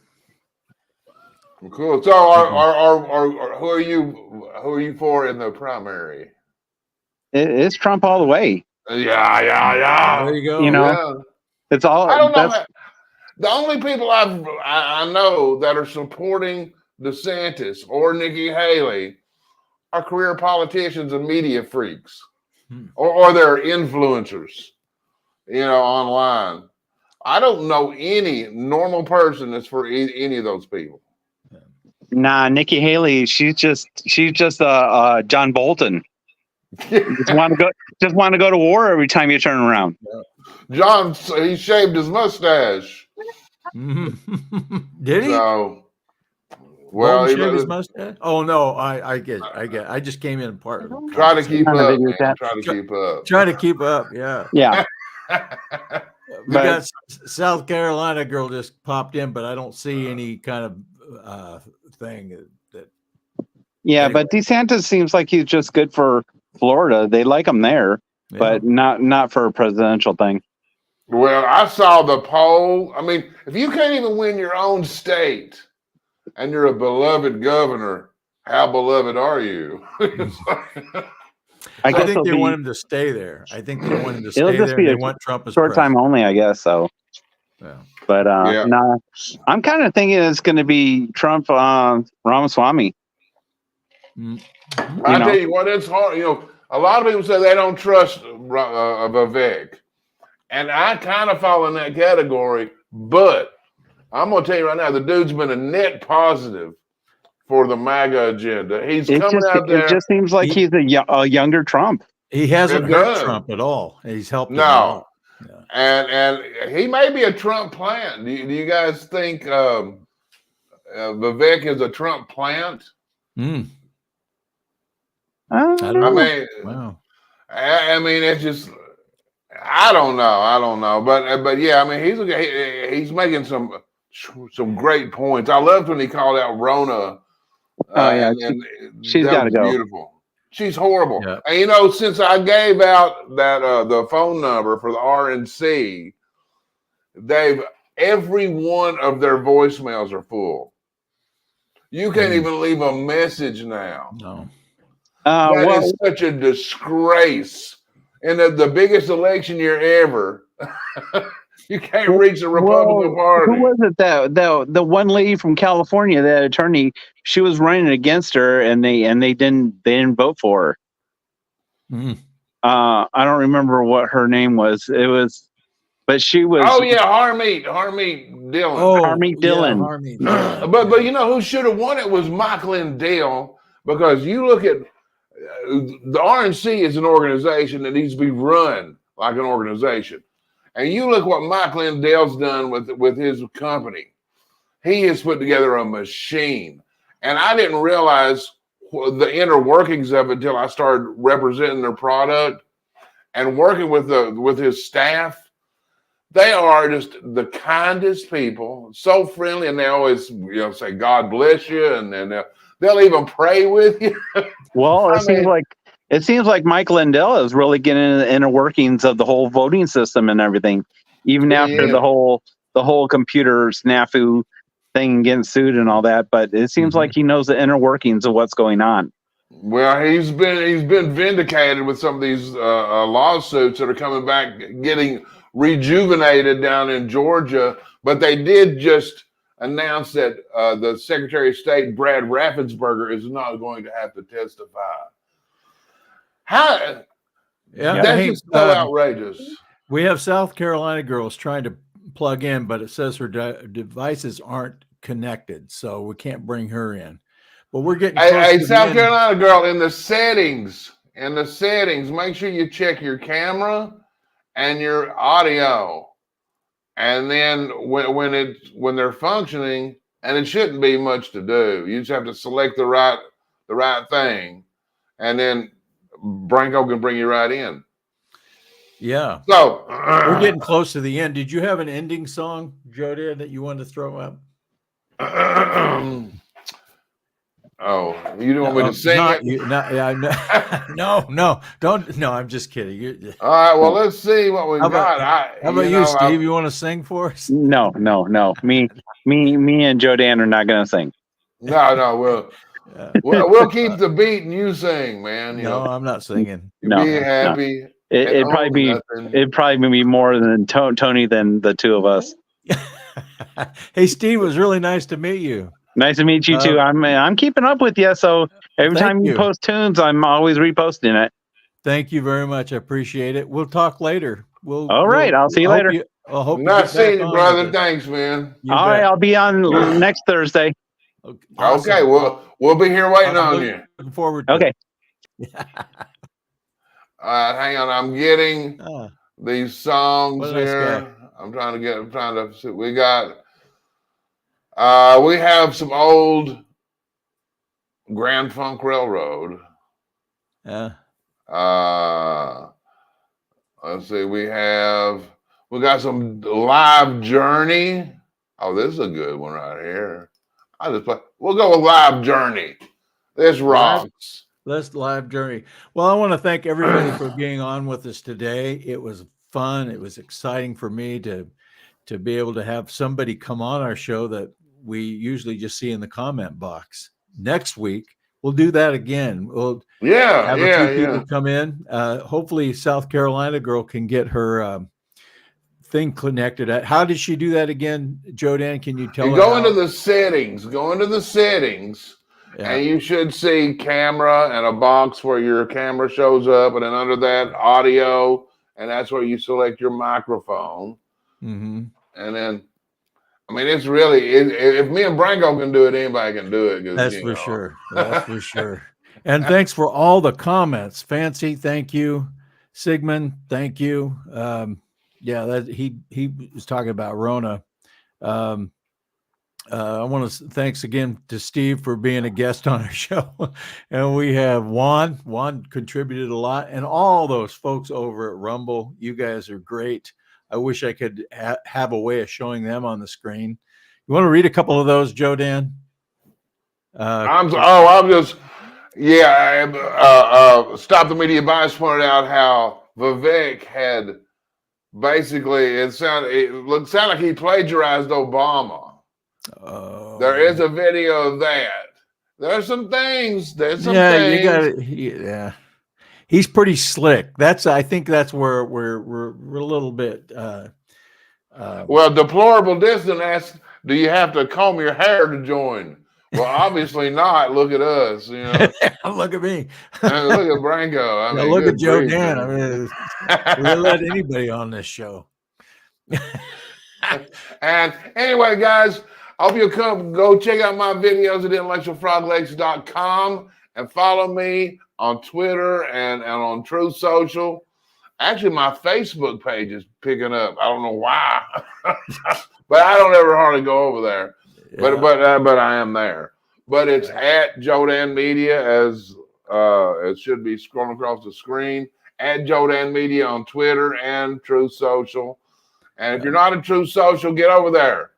Cool. So, who are you for in the primary? It's Trump all the way. Yeah. There you go. You know, it's all. I don't know. The only people I know that are supporting DeSantis or Nikki Haley are career politicians and media freaks, or they're influencers, online. I don't know any normal person that's for any of those people. Nah, Nikki Haley, she's just John Bolton. just want to go to war every time you turn around. John, he shaved his mustache. Did he? So, well, he shaved his mustache. Oh no, I get. I just came in part. Try to keep up. Try to keep up. Yeah. Yeah. We got South Carolina girl just popped in, but I don't see any kind of thing that. Yeah, anyway. But DeSantis seems like he's just good for Florida. They like him there, but not for a presidential thing. Well, I saw the poll. I mean, if you can't even win your own state and you're a beloved governor, how beloved are you? I think they want him to stay there. I think they want him to stay there. They want Trump as short time only, I guess. So, yeah. But I'm kind of thinking it's going to be Trump, Ramaswamy. I tell you what, it's hard. A lot of people say they don't trust Vivek, and I kind of fall in that category. But I'm going to tell you right now, the dude's been a net positive for the MAGA agenda. He's coming out there. It just seems like he's a younger Trump. He hasn't hurt Trump at all. He's helped him a lot. Yeah. And he may be a Trump plant. Do you guys think Vivek is a Trump plant? I mean, wow. I mean, it's just, I don't know, but yeah, I mean, he's making some great points. I loved when he called out Rona. She's got to go. Beautiful. She's horrible. Yeah. And since I gave out that the phone number for the RNC, every one of their voicemails are full. You can't even leave a message now. No. That is such a disgrace. In the biggest election year ever, you can't reach the Republican Party. Who was it the one lady from California, that attorney? She was running against her, and they didn't vote for her. I don't remember what her name was. But she was. Oh yeah, Harmeet Dillon. Harmeet Dillon. But who should have won it was Mike Lindell, because you look at the RNC is an organization that needs to be run like an organization, and you look what Mike Lindell's done with his company. He has put together a machine, and I didn't realize the inner workings of it until I started representing their product and working with his staff. They are just the kindest people, so friendly, and they always say God bless you, and they'll even pray with you. Well, it seems like Mike Lindell is really getting into the inner workings of the whole voting system and everything, even after the whole computer snafu thing, getting sued and all that. But it seems like he knows the inner workings of what's going on. Well, he's been vindicated with some of these lawsuits that are coming back, getting rejuvenated down in Georgia. But they did just announce that the Secretary of State, Brad Raffensperger, is not going to have to testify. That's just so outrageous. We have South Carolina girls trying to plug in, but it says her devices aren't connected, so we can't bring her in. But we're getting a South Carolina girl, in the settings, make sure you check your camera and your audio, and then when they're functioning, and it shouldn't be much to do. You just have to select the right thing, and then Branco can bring you right in. Yeah. So we're getting close to the end. Did you have an ending song, Joe, that you wanted to throw up? Oh, you don't want me to sing it? No, don't. No, I'm just kidding. All right, well, let's see what we got. How about you, Steve? You want to sing for us? No. Me and Joe Dan are not going to sing. No, we'll keep the beat and you sing, man. I'm not singing. Be happy. No. It'd probably be more than Tony than the two of us. Hey, Steve, it was really nice to meet you. Nice to meet you too. I'm keeping up with you, so every time you post tunes, I'm always reposting it. Thank you very much. I appreciate it. We'll talk later. All right. I'll see you later. I hope not seeing you, brother. Thanks, man. All right. I'll be on next Thursday. Awesome. Okay. We'll be here waiting on you. Looking forward to it. All right. Hang on. I'm getting these songs here. I'm trying to see. We got. We have some old Grand Funk Railroad. Yeah. Let's see. We got some Live Journey. Oh, this is a good one right here. We'll go with Live Journey. This rocks. Let's Live Journey. Well, I want to thank everybody for being on with us today. It was fun. It was exciting for me to be able to have somebody come on our show that we usually just see in the comment box. Next week, we'll do that again. We'll have a few people come in. Hopefully, South Carolina girl can get her thing connected. How did she do that again, Joe Dan? Can you tell her? Into the settings. Go into the settings, And you should see camera and a box where your camera shows up, and then under that audio, and that's where you select your microphone. Mm-hmm. And then, I mean, it's really, if me and Branco can do it, anybody can do it. That's for sure. That's for sure. And thanks for all the comments. Fancy, thank you. Sigmund, thank you. Yeah, that he was talking about Rona. I want to thanks again to Steve for being a guest on our show. And we have Juan. Juan contributed a lot, and all those folks over at Rumble. You guys are great. I wish I could have a way of showing them on the screen. You want to read a couple of those, Joe Dan? I'm just Stop the Media Bias pointed out how Vivek had basically it sounded like he plagiarized Obama. There is a video of that. There's some things. You got it. Yeah. He's pretty slick. I think that's where we're a little bit. Well, Deplorable Distant asks, "Do you have to comb your hair to join?" Well, obviously not. Look at us. You know. Look at me. Look at Branco. I mean, look at Joe Dan. I mean, we'll let anybody on this show. And anyway, guys, I hope you'll go check out my videos at intellectualfroglegs.com and follow me on Twitter and on Truth Social. Actually, my Facebook page is picking up. I don't know why, but I don't ever hardly go over there. Yeah. But I am there. But it's at Joe Dan Media, as it should be scrolling across the screen. At Joe Dan Media on Twitter and Truth Social. And if you're not in Truth Social, get over there.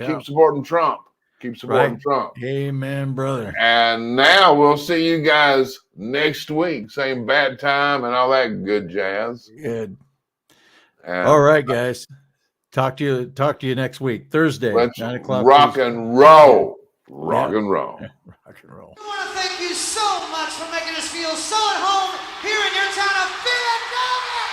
Keep supporting Trump. Keep supporting Trump. Amen, brother. And now we'll see you guys next week. Same bad time and all that good jazz. Good. All right, guys. Talk to you next week. Thursday, 9 o'clock. Rock and roll. Rock and roll. Rock and roll. I want to thank you so much for making us feel so at home here in your town of Philadelphia.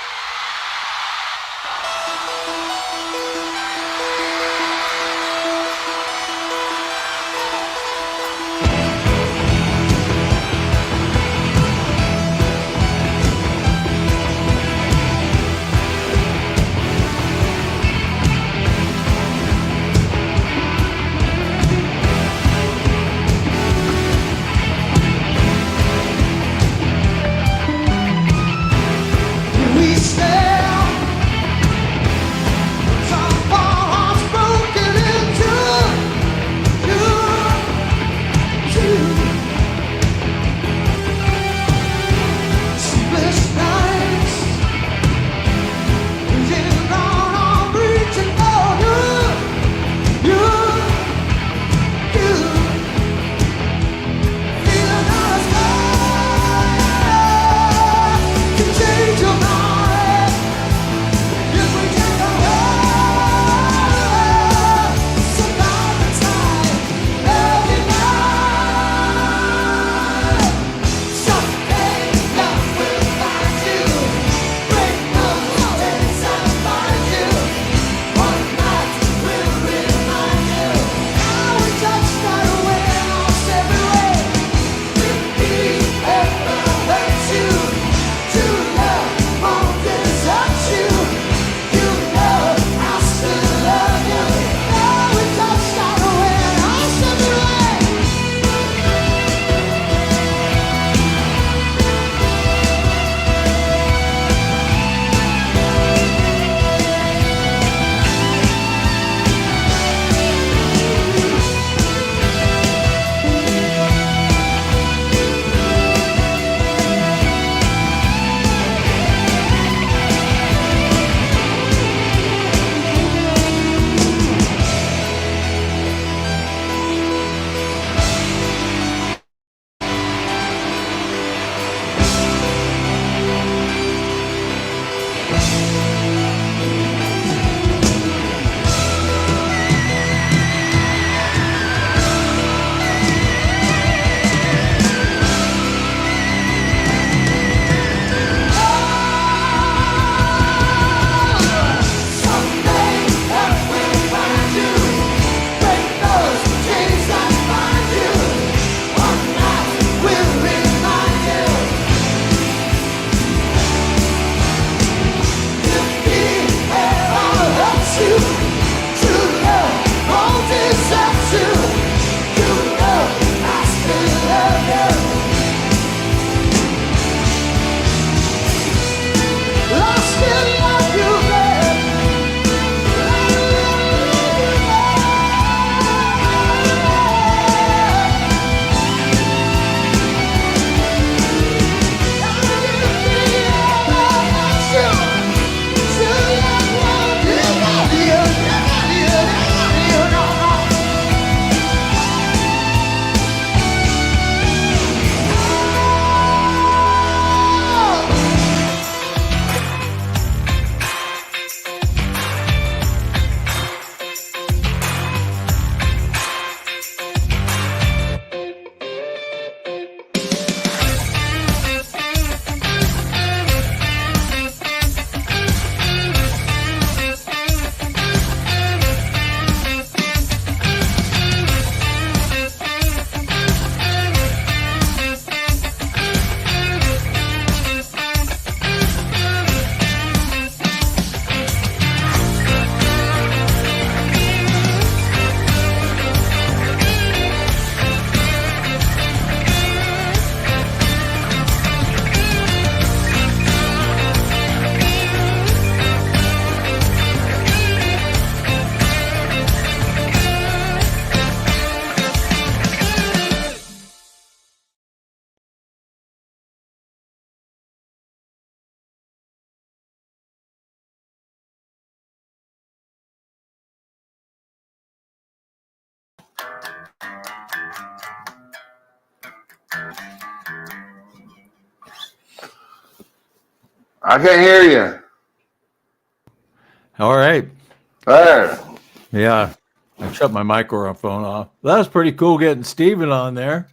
I can't hear you. All right. There. Yeah. I shut my microphone off. That was pretty cool getting Steven on there.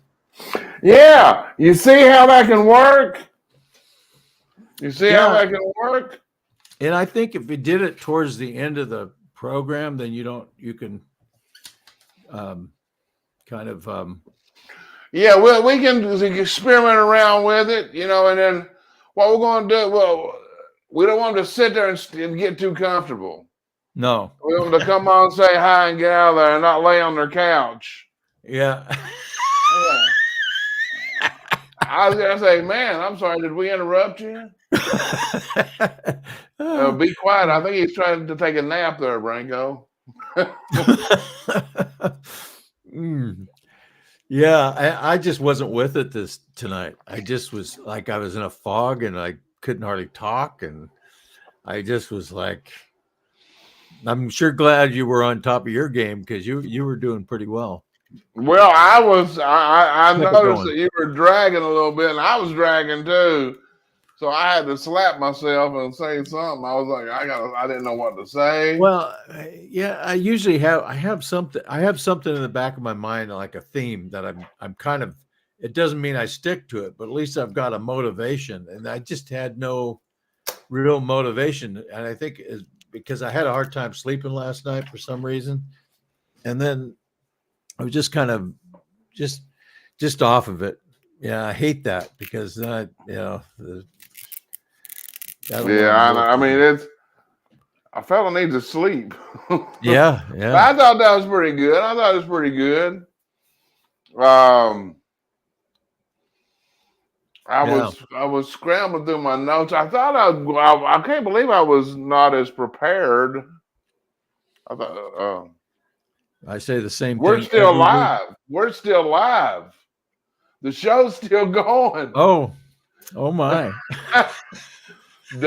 Yeah. You see how that can work? You see how that can work? And I think if we did it towards the end of the program, then you can yeah, we can experiment around with it, and then what we're going to do, well, we don't want them to sit there and get too comfortable. No. We want them to come on, say hi, and get out of there and not lay on their couch. Yeah. I was going to say, man, I'm sorry, did we interrupt you? Be quiet. I think he's trying to take a nap there, Branco. Yeah, I just wasn't with it tonight. I just was like, I was in a fog and I couldn't hardly talk. And I just was like, I'm sure glad you were on top of your game because you were doing pretty well. Well, I noticed that you were dragging a little bit and I was dragging too. So I had to slap myself and say something. I was like, I didn't know what to say. Well, yeah, I usually have something in the back of my mind, like a theme that I'm kind of, it doesn't mean I stick to it, but at least I've got a motivation, and I just had no real motivation. And I think is because I had a hard time sleeping last night for some reason. And then I was just kind of just off of it. Yeah. I hate that because I mean, a fella needs to sleep. Yeah. I thought that was pretty good. I was scrambling through my notes. I thought I can't believe I was not as prepared. I thought I say the same thing. We're still live. We're still live. The show's still going. Oh my. Dumb